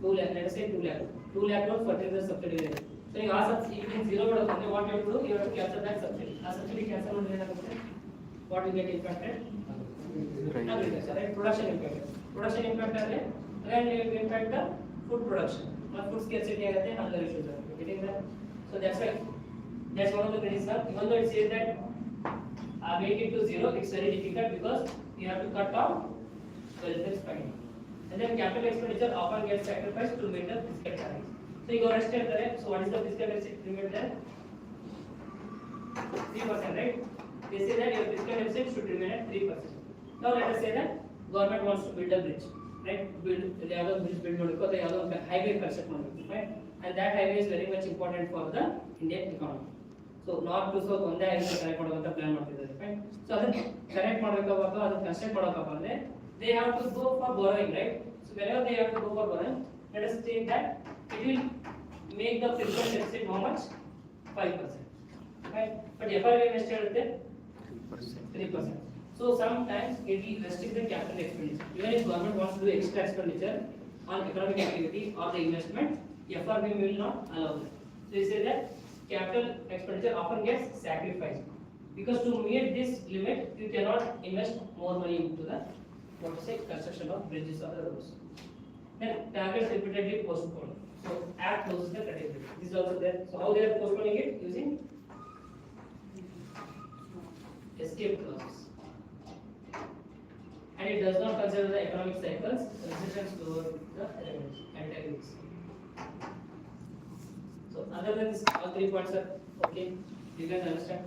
2 lakh, let us say 2 lakh. 2 lakh crore fertilizer subsidy ಇದೆ. So ಈಗ ಆ subsidy if zero ಮಾಡಬೇಕಂದ್ರೆ what you have to do? You have to cancel that subsidy. ಆ subsidy cancel ಮಾಡಿದ್ರೆ ಏನಾಗುತ್ತೆ? What will get impacted? Agriculture, right? Production impacted. Production impacted ಅಂದ್ರೆ then you will impact the food production. But food scarcity ಆಗುತ್ತೆ, hunger issues ಆಗುತ್ತೆ. Getting that? So that's why that's one of the criticism. Even though it says that make it to zero, it's very difficult because you have to cut down welfare spending. And then capital expenditure often gets sacrificed to meet the fiscal targets. So you go rest here. So what is the fiscal deficit limit there? 3%, right? They say that your fiscal deficit should remain at 3%. Now let us say that government wants to build a bridge, right? Build the other bridge build ಮಾಡಬೇಕು ಅಥವಾ ಯಾವುದೋ highway construct ಮಾಡಬೇಕು, right? And that highway is very much important for the Indian economy. So north to south ಒಂದೇ highway connect ಮಾಡೋದಂತ plan ಮಾಡ್ತಿದ್ದಾರೆ, right? So ಅದನ್ನ connect ಮಾಡಬೇಕಪ್ಪ ಅಥವಾ ಅದನ್ನ ಕನ್ಸ್ಟ್ರಕ್ಟ್ ಮಾಡಬೇಕಪ್ಪ ಅಂದ್ರೆ they have to go for borrowing, right? So whenever they have to go for borrowing, let us take that it will make the fiscal deficit how much? 5%, right? But FRBN ಎಷ್ಟು ಹೇಳುತ್ತೆ? 3%. So sometimes it will restrict the capital expenditure. Even if government wants to do extra expenditure on economic activity or the investment, FRBN will not allow that. So they say that capital expenditure often gets sacrificed because to meet this limit you cannot invest more money into the construction of bridges or the roads. Then targets repeatedly postponed. So act closes the category. This is also there. So how they are postponing it? Using escape clause. And it does not consider the economic cycles, resistance toward the elements and techniques. So other than this, all 3 points are okay. You guys understand?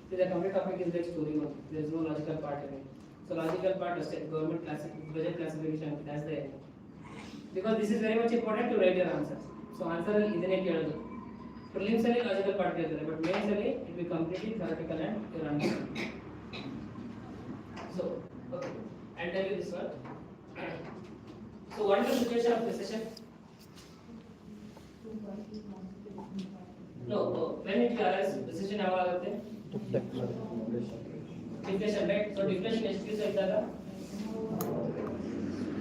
So the complete topic is like story one. There is no logical part in it. So logical part is like government budget classification. That's the end. Because this is very much important to write your answers. So answer is idane keladu. Prelims alli logical part keltare, but mains alli it will be completely theoretical and your answer. So okay, I'll tell you this one. So what is the situation of recession? No, when it arises, recession ಯಾವಾಗುತ್ತೆ? Deflation, right? So deflation ಎಷ್ಟು ದಿವಸ ಇದ್ದಾಗ?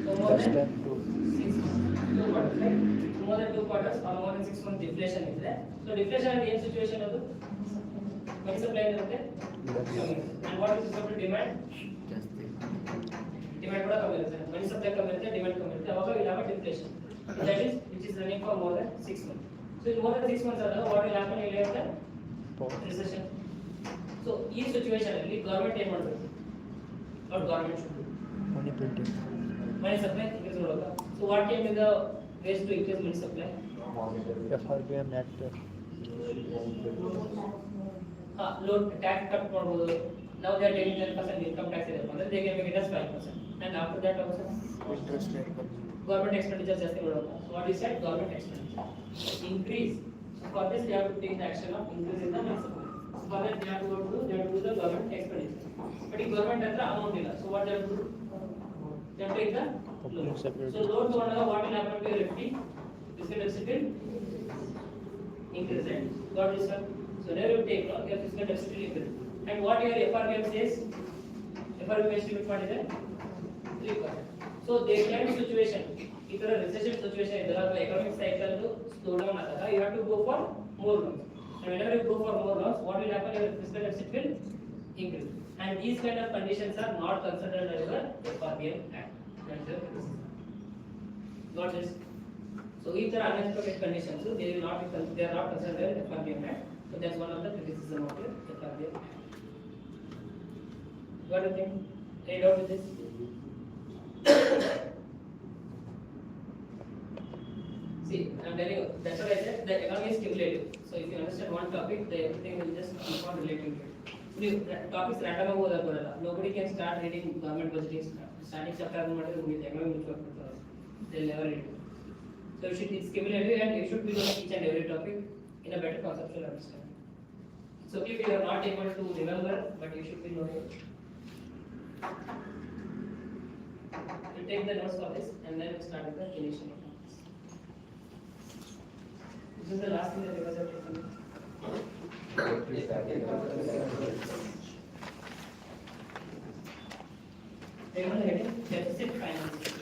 So more than 2 quarters, right? More than 2 quarters or more than 6 months deflation ಇದೆ. So deflation ಅಲ್ಲಿ ಏನು situation ಅದು? Money supply ಇರುತ್ತೆ. And what is the demand? Demand ಕೂಡ ಕಮ್ಮಿ ಇರುತ್ತೆ. Money supply ಕಮ್ಮಿ ಇರುತ್ತೆ, demand ಕಮ್ಮಿ ಇರುತ್ತೆ. ಅವಾಗ we have a deflation. That is which is running for more than 6 months. So in more than 6 months ಆದಾಗ what will happen ಇಲ್ಲಿ ಅಂತ? Recession. So ಈ situation ಅಲ್ಲಿ government ಏನು ಮಾಡಬೇಕು? Or government should do? Money printing. Money supply increase ಮಾಡೋದು. So what came in the ways to increase money supply? FRBM Act. Load tax cut ಮಾಡಬಹುದು. Now they are taking 10% income tax ಇದೆ ಅಂದ್ರೆ they can make it as 5%. And after that also Interest rate. government expenditure ಜಾಸ್ತಿ ಮಾಡೋದು. So what is that? Government expenditure increase. So for this they have to take the action of increase in the money supply. So for that they have to do the government expenditure. But if government ಹತ್ರ amount ಇಲ್ಲ, so what they have to do? They have to take the loan. So loan ತಗೊಂಡಾಗ what will happen to your FD? Fiscal deficit will increase, right? Got this one? So whenever you take loan, your fiscal deficit will increase. And what your FRBM says? FRBM estimate ಮಾಡಿದೆ 3%. So there can be situation, ಈ ತರ recession situation ಇದ್ದಾಗ economic cycle slow down ಆದಾಗ you have to go for more loans. And whenever you go for more loans, what will happen? Your fiscal deficit will increase. And these kind of conditions are not considered under the FRBM Act. That's the criticism. Got this? So if there are unexpected conditions, so they are not considered under the FRBM Act. So that's one of the criticism of the FRBM Act. What do you think? Any doubt with this? See, I'm telling you, that's what I said, the economy is cumulative. So if you understand one topic, everything will just keep on relating to it. So if the topics random nobody can start reading government budgeting, starting chapter with economic mutual, they'll never read it. So it's cumulative and you should be knowing each and every topic in a better conceptual understanding. So if you are not able to remember, but you should be knowing. You take the notes for this and then we start with the initial economics. This is the last thing that you guys have taken. Take on the heading deficit financing.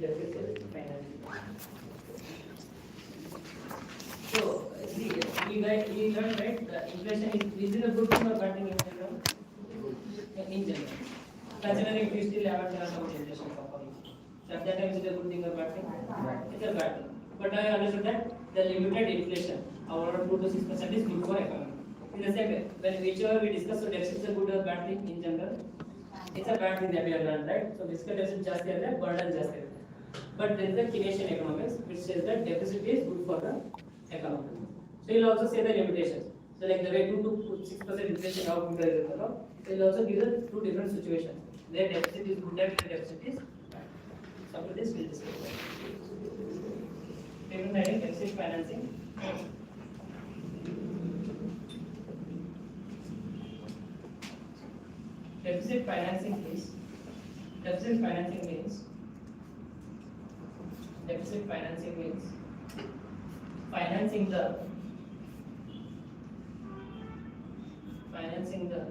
Deficit financing. So, see, we learned, right, the inflation is it a good thing or bad thing in general? In general. Considering if you still haven't learned about inflation properly. So at that time, is it a good thing or bad thing? It's a bad thing. But now you understood that the limited inflation, around 2 to 6% is good for economy. In the same way, when whichever we discuss, so deficit is a good or bad thing in general? It's a bad thing that we have learned, right? So fiscal deficit just is there, burden just is there. But there is a Keynesian economics which says that deficit is good for the economy. So you'll also say the limitations. So like the way 2 to 6% inflation, how good is it? So you'll also give the 2 different situations. Their deficit is good and their deficit is bad. So after this we'll discuss. Payment heading, deficit financing. Deficit financing means financing the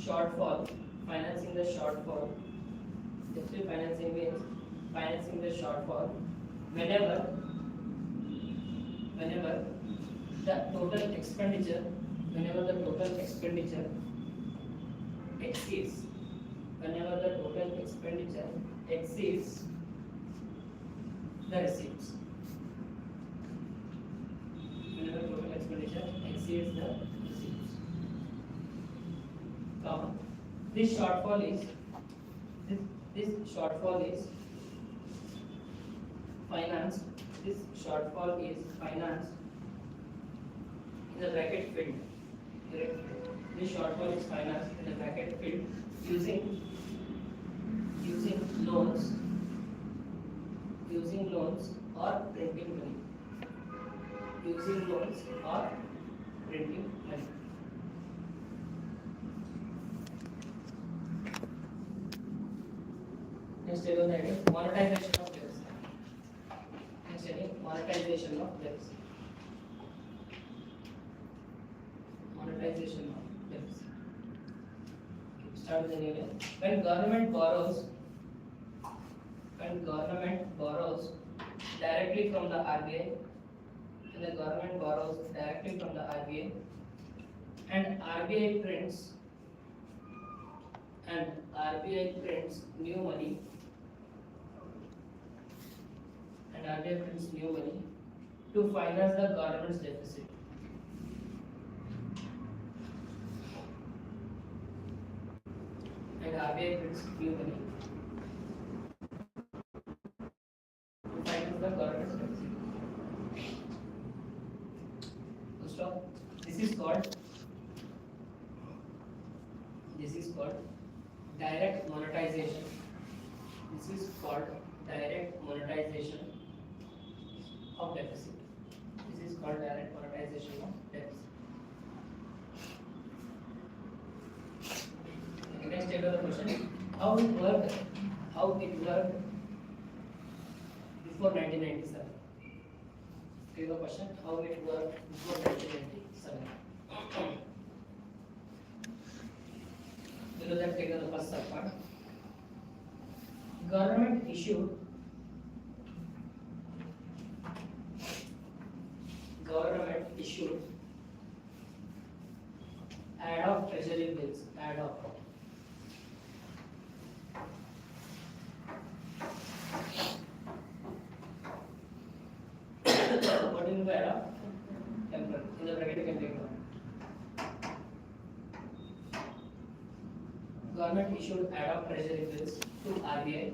shortfall. Deficit financing means financing the shortfall whenever the total expenditure exceeds the receipts. Whenever total expenditure exceeds the receipts. this shortfall is this shortfall is financed. This shortfall is financed in the bracket filled. Correct? This shortfall is financed in the bracket filled using loans or printing money. Using loans or printing money. Next table is monetization of debts. Next heading, monetization of debts. Monetization of debts. Start with the new one. When government borrows directly from the RBI, when the government borrows directly from the RBI, and RBI prints new money, to finance the government's deficit. And RBI prints new money to finance the government's deficit. So stop. This is called direct monetization. This is called direct monetization of deficit. This is called direct monetization of deficit. Okay, next take the question. How it worked before 1997. Take the question. How it worked before 1997. Below that, take the first subpart. Government issued ad hoc treasury bills. Ad hoc. What is the ad hoc? Temporal. In the bracket you can take one. Government issued ad hoc treasury bills to RBI.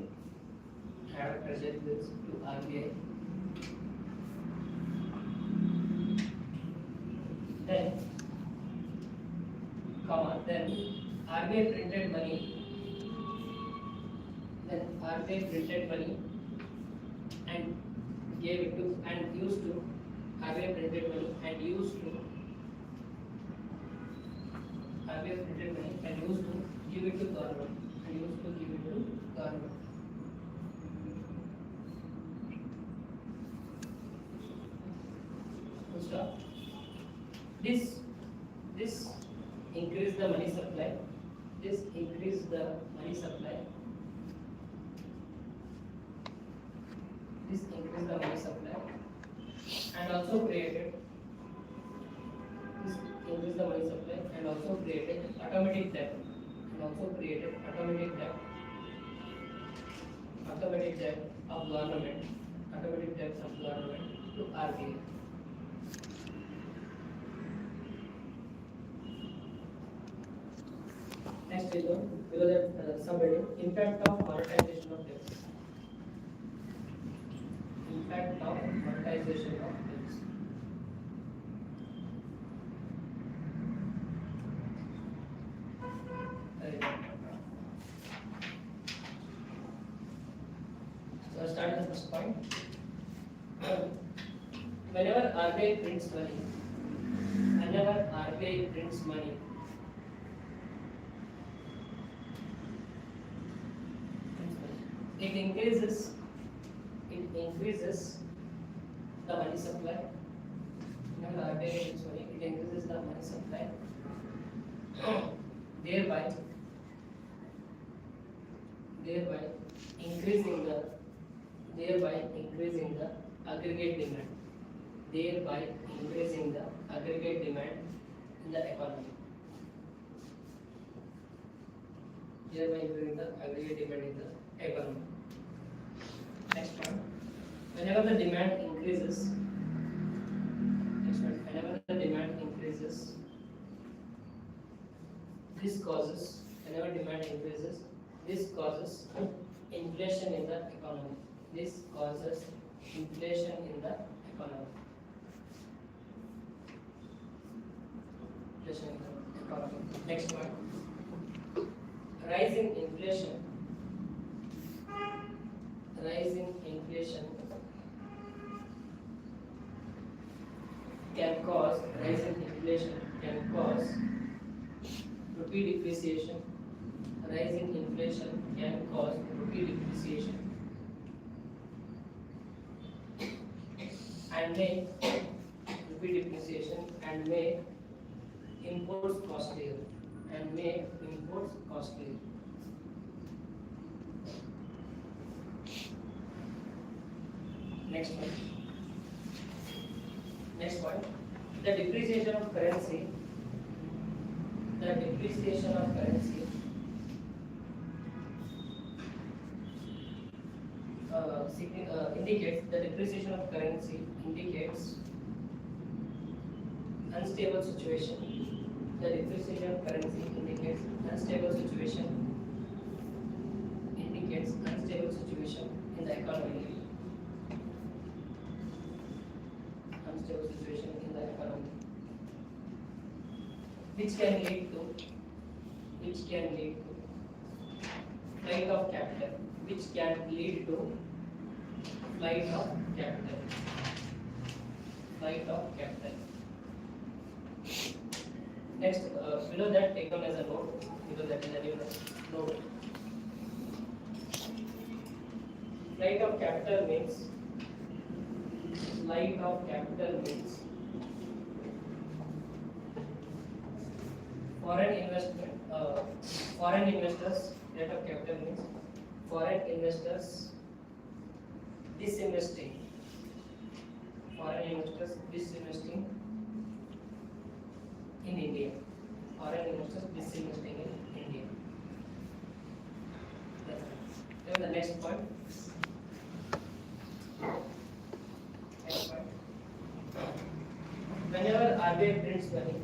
Then RBI printed money. And gave it to and used to RBI printed money and used to give it to government. Stop. This increase the money supply. And also created automatic debt. Automatic debt of government to RBI. Next is below that subheading, impact of monetization of debts. So start with the first point. Whenever RBI prints money, it increases the money supply. Whenever RBI prints money, it increases the money supply, thereby increasing the aggregate demand. In the economy. Next one. Whenever the demand increases, this causes whenever demand increases, this causes inflation in the economy. This causes inflation in the economy. Inflation in the economy. Next one. Rise in inflation. Rise in inflation can cause rupee depreciation. Rise in inflation can cause rupee depreciation and make imports costlier. Next one. The depreciation of currency. Indicates unstable situation. The depreciation of currency indicates unstable situation in the economy. Which can lead to flight of capital. Next, below that, take down as a note. Below that is a new note. Flight of capital means foreign investors. Flight of capital means foreign investors disinvesting. In India. Then the next point. Whenever RBI prints money,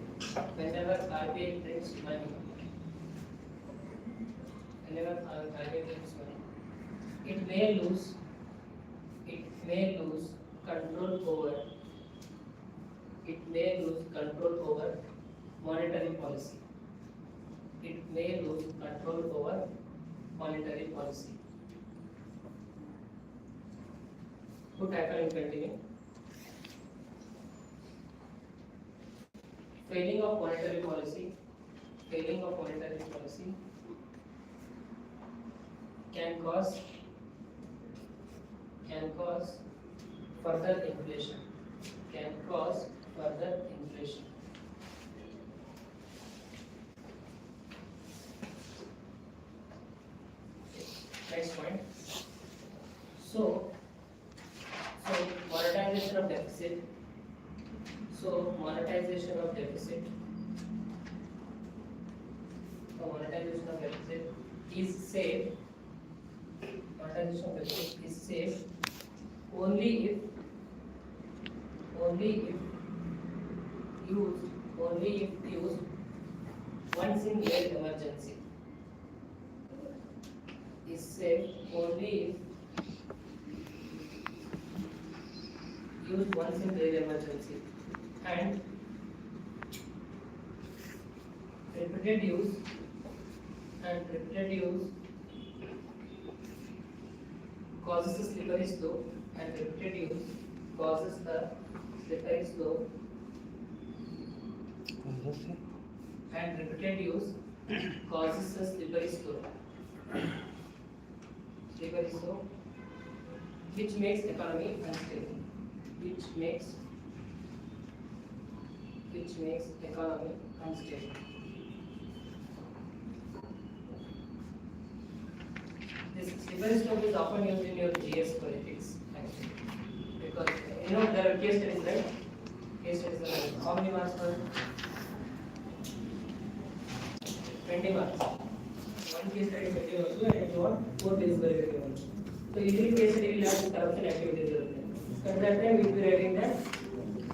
it may lose control over monetary policy. Put icon in continue. Failing of monetary policy can cause further inflation. Next point. So monetization of deficit. Is safe. Only if used once in rare emergency. Is safe only if used once in rare emergency, and repeated use causes a slippery slope, which makes economy unstable. This slippery slope is often used in your GS politics, actually, because there are case studies, right? How many marks for 20 marks? One case study 20 also, and if you want 4 days very given. So usually case study will have corruption activities. At that time we will be writing that,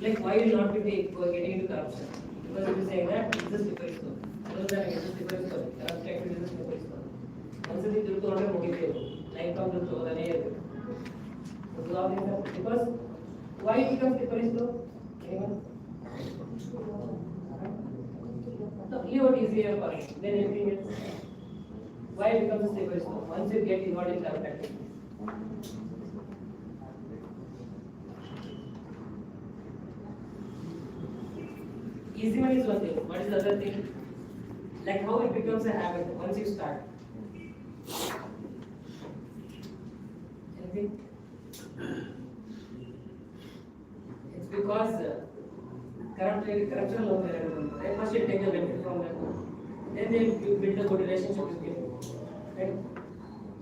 like, why will not be getting into corruption? Because we will say that it is a slippery slope. Corrupt activities ಸ್ಲಿಪ್ಪರಿಸ್ತಾರೆ ಒಂದ್ಸತಿ ತಿಳ್ಕೊಂಡ್ರೆ ಮುಗಿತೇವೆ life long ತಿಳ್ಕೊಳ್ಳೋದೇ ಇರುತ್ತೆ because why it becomes slippery slope? Anyone? So here what is easier for us than anything else. Why it becomes a slippery slope? Once you get involved in corrupt activity. Easy one is one thing. What is the other thing? Like how it becomes a habit once you start. Anything? It's because corruption loan right? First you take the benefit from that. Then you build a good relationship with people. Right?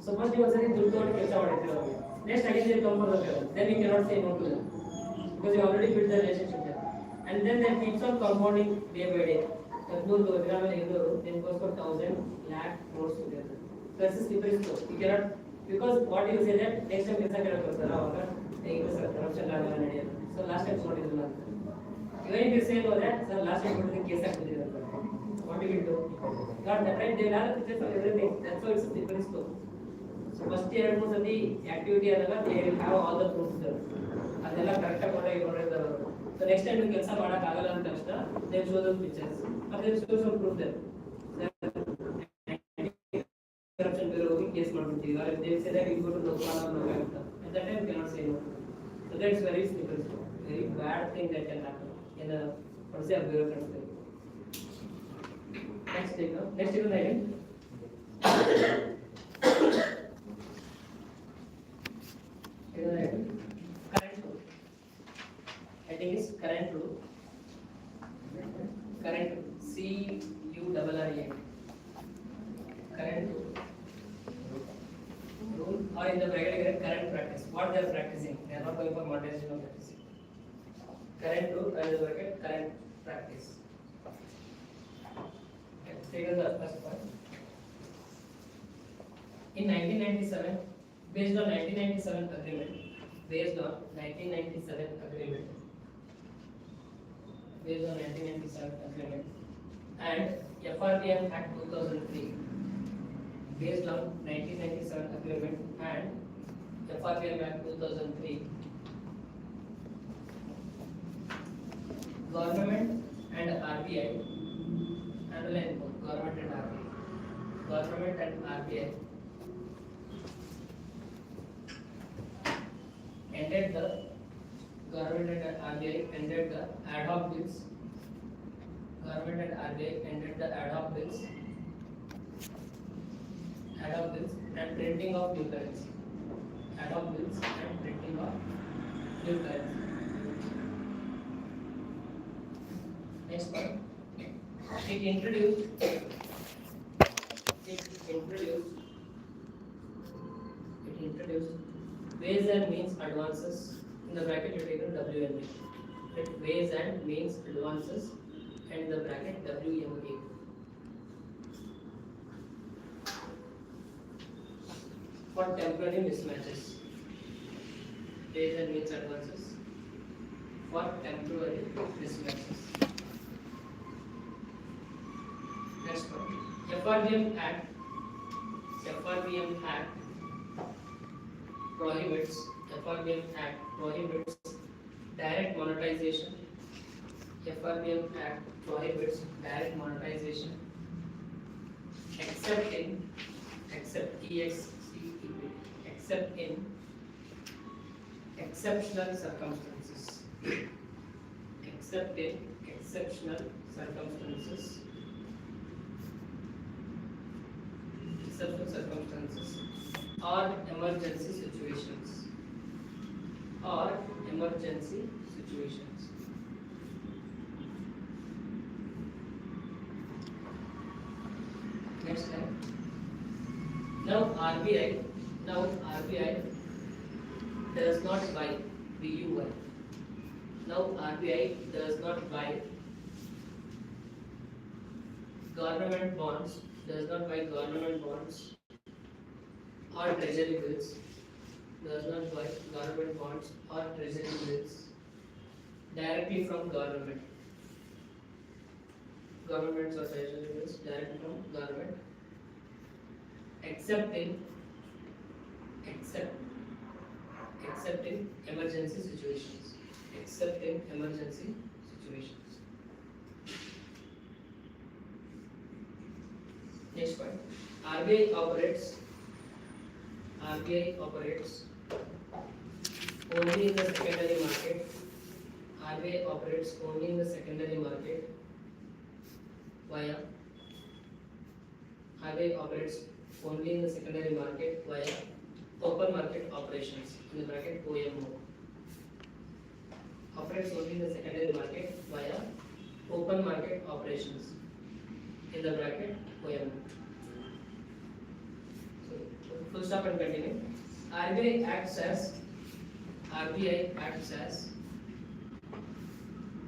So first you also need to do it. Next again they come for the favor. Then you cannot say no to them. Because you already built the relationship there. And then they keeps on compounding day by day. Then goes for 1,000 lakh crores together. So that's a slippery slope. You cannot, because what you say that next time कैसा करेगा corruption लागेगा नहीं. So last time what is the last? Even if you say no that, sir last time what is the case actually? What do you do? Got that right? They will have pictures of everything. That's why it's a slippery slope. So first year most of the activity ಆದಾಗ they will have all the proofs there. ಅದೆಲ್ಲ correct ಆಗಿ ಕೊಟ್ಟಿರ್ತಾರೆ. So next time you ಕೆಲಸ ಮಾಡಕ್ಕೆ ಆಗಲ್ಲ ಅಂತ ತಕ್ಷಣ they will show those pictures. Or they will show some proof there. Corruption bureau ಹೋಗಿ case ಮಾಡ್ಬಿಡ್ತೀವಿ. Or if they say that you go to Lokpal or Lokaಯುಕ್ತ, at that time you cannot say no. So that's very slippery slope. Very bad thing that can happen in a bureaucracy. Next thing, no? Next thing, again. Current rule. Heading is current rule. Current rule. CURRE. Current rule. Rule or in the bracket current practice. What they are practicing? They are not going for monetization of practicing. Current rule and the bracket current practice. Let's take the first one. In 1997, based on 1997 agreement, and FRBM Act 2003, based on 1997 agreement and FRBM Act 2003, government and RBI, underline government and RBI ended the ad hoc bills. Government and RBI ended the ad hoc bills and printing of new currency. Ad hoc bills and printing of new currency. Next one. It introduced ways and means advances. In the bracket you take WMA. Ways and means advances, and in the bracket WMA. For temporary mismatches. Ways and means advances for temporary mismatches. Next one. FRBM Act prohibits direct monetization. FRBM Act prohibits direct monetization except in exceptional circumstances. Or emergency situations. Next slide. Now RBI does not buy BUY. Now RBI does not buy government bonds or treasury bills. Directly from government. governments or treasury bills directly from government, except in emergency situations. Except in emergency situations. Next point. RBI operates only in the secondary market. RBI operates only in the secondary market via RBI operates only in the secondary market via open market operations in the bracket OMO. Operates only in the secondary market via open market operations in the bracket OMO. So full stop and continue. RBI acts as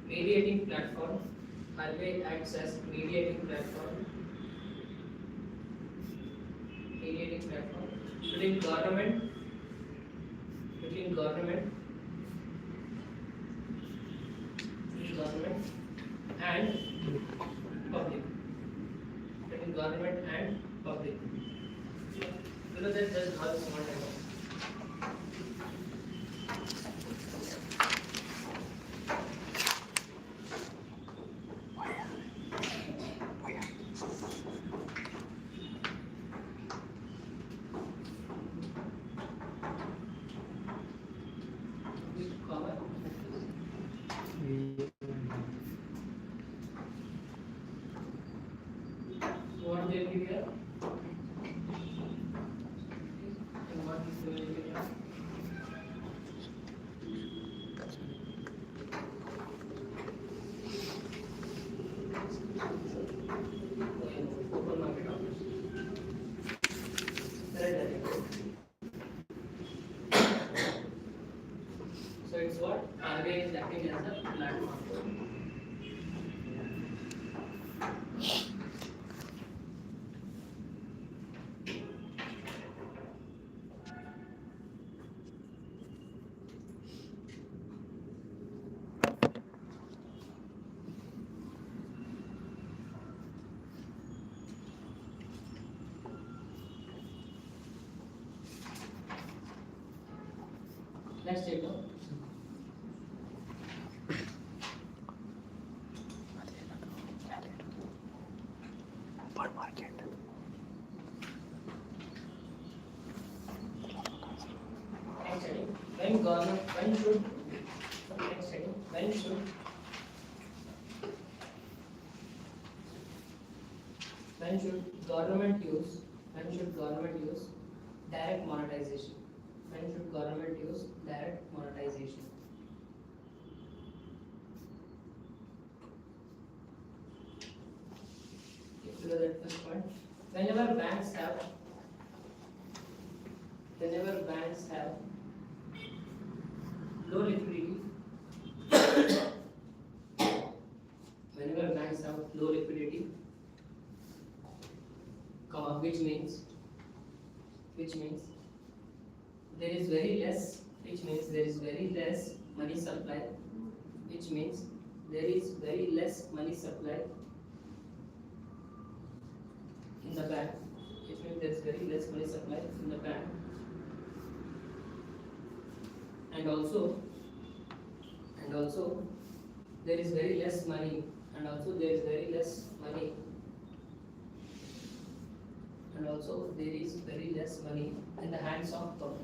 mediating platform. RBI acts as mediating platform between government and public. Between government and public. Below that there is one small demo. What they give here? And what is the value here? Open market operation. So it's what? RBI is acting as a platform. Next table. Open market. Next heading. When should government use direct monetization? When should government use direct monetization? Below that first point. Whenever banks have low liquidity, which means there is very less money supply, in the bank, and also there is very less money in the hands of public.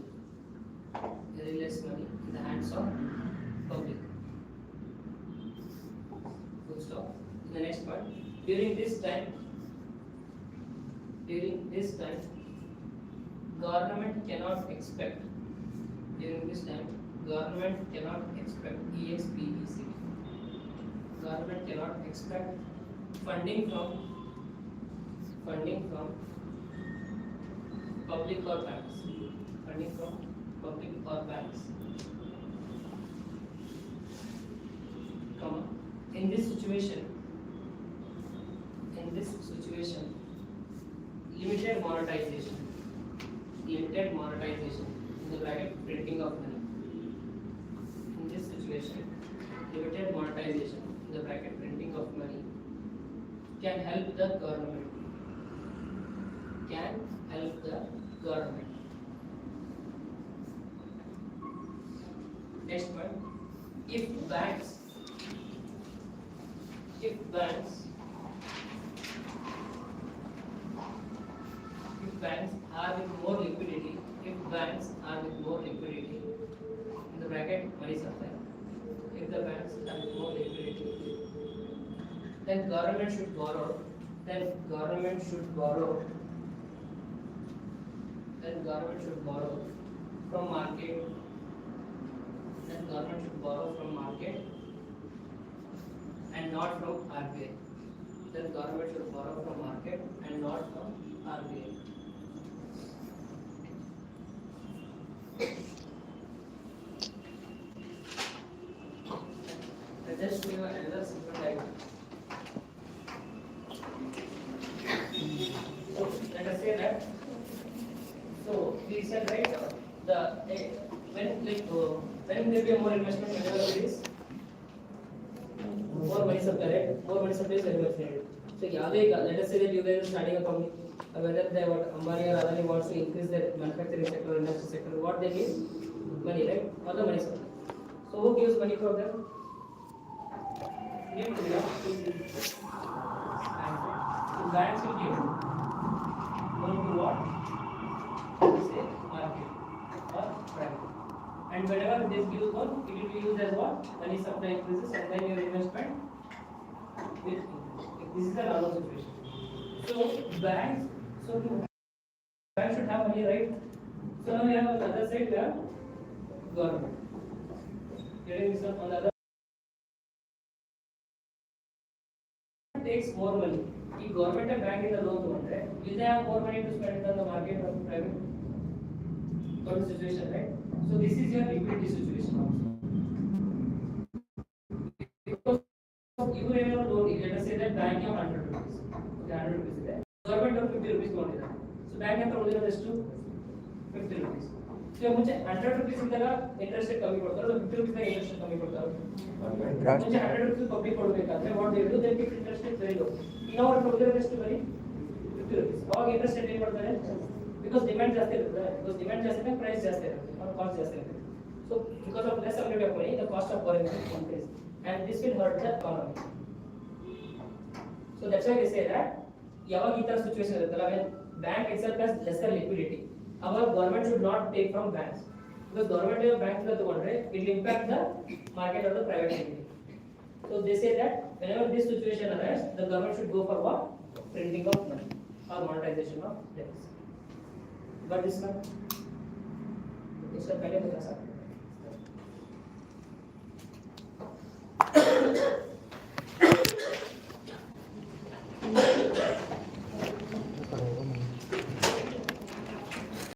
Full stop. The next part. During this time, government cannot expect EXPEC. Government cannot expect funding from public or banks. Comma. In this situation, limited monetization, in the bracket printing of money. In this situation, limited monetization, in the bracket printing of money can help the government. Can help the government. Next one, if banks are with more liquidity, in the bracket money supply, if the banks are with more liquidity, then government should borrow from market, and not from RBI. Then government should borrow from market and not from RBI. Just show you another simple diagram. So let us say that. So we said right when there be more investment, whenever there is more money supply, right? More money supply is very much needed. So let us say that you guys are starting a company, whether they want Ambani or Adani wants to increase their manufacturing sector or industry sector, what they need? Money, right? Or the money supply. So who gives money for them? So banks will give loan to what? Say market or private. And whenever this gives loan, it will be used as what? Money supply increases and then your investment will increase. This is the normal situation. So banks should have money, right? So now we have on the other side we have government. Getting this on the other takes more money. If government and bank in the loan to one, right? Will they have more money to spend on the market or private? Got the situation, right? So this is your liquidity situation also. Because you have a loan, let us say that bank have 100 rupees. Okay, 100 rupees is there. Government of 50 rupees only there. So bank have only the rest to 50 rupees. So मुझे 100 rupees इधर interest rate कमी पड़ता है, तो 50 rupees का interest rate कमी पड़ता है. मुझे 100 rupees public पड़ोगे का, then what they do, they keep interest rate very low. In our total interest rate very 50 rupees. और interest rate नहीं पड़ता है, because demand जाते रहता है, because demand जाते है, price जाते रहता है, और cost जाते रहता है. So because of less availability of money, the cost of borrowing will increase, and this will hurt the economy. So that's why they say that ಯಾವಾಗ ಈ ತರ ಸಿಚುವೇಶನ್ ಇರುತ್ತಲ್ಲ, when bank itself has lesser liquidity, our government should not take from banks, because government and banks are ತಗೊಂಡ್ರೆ it will impact the market or the private sector. So they say that whenever this situation arises, the government should go for what? Printing of money or monetization of debts. But this one, इसका पहले बता सकते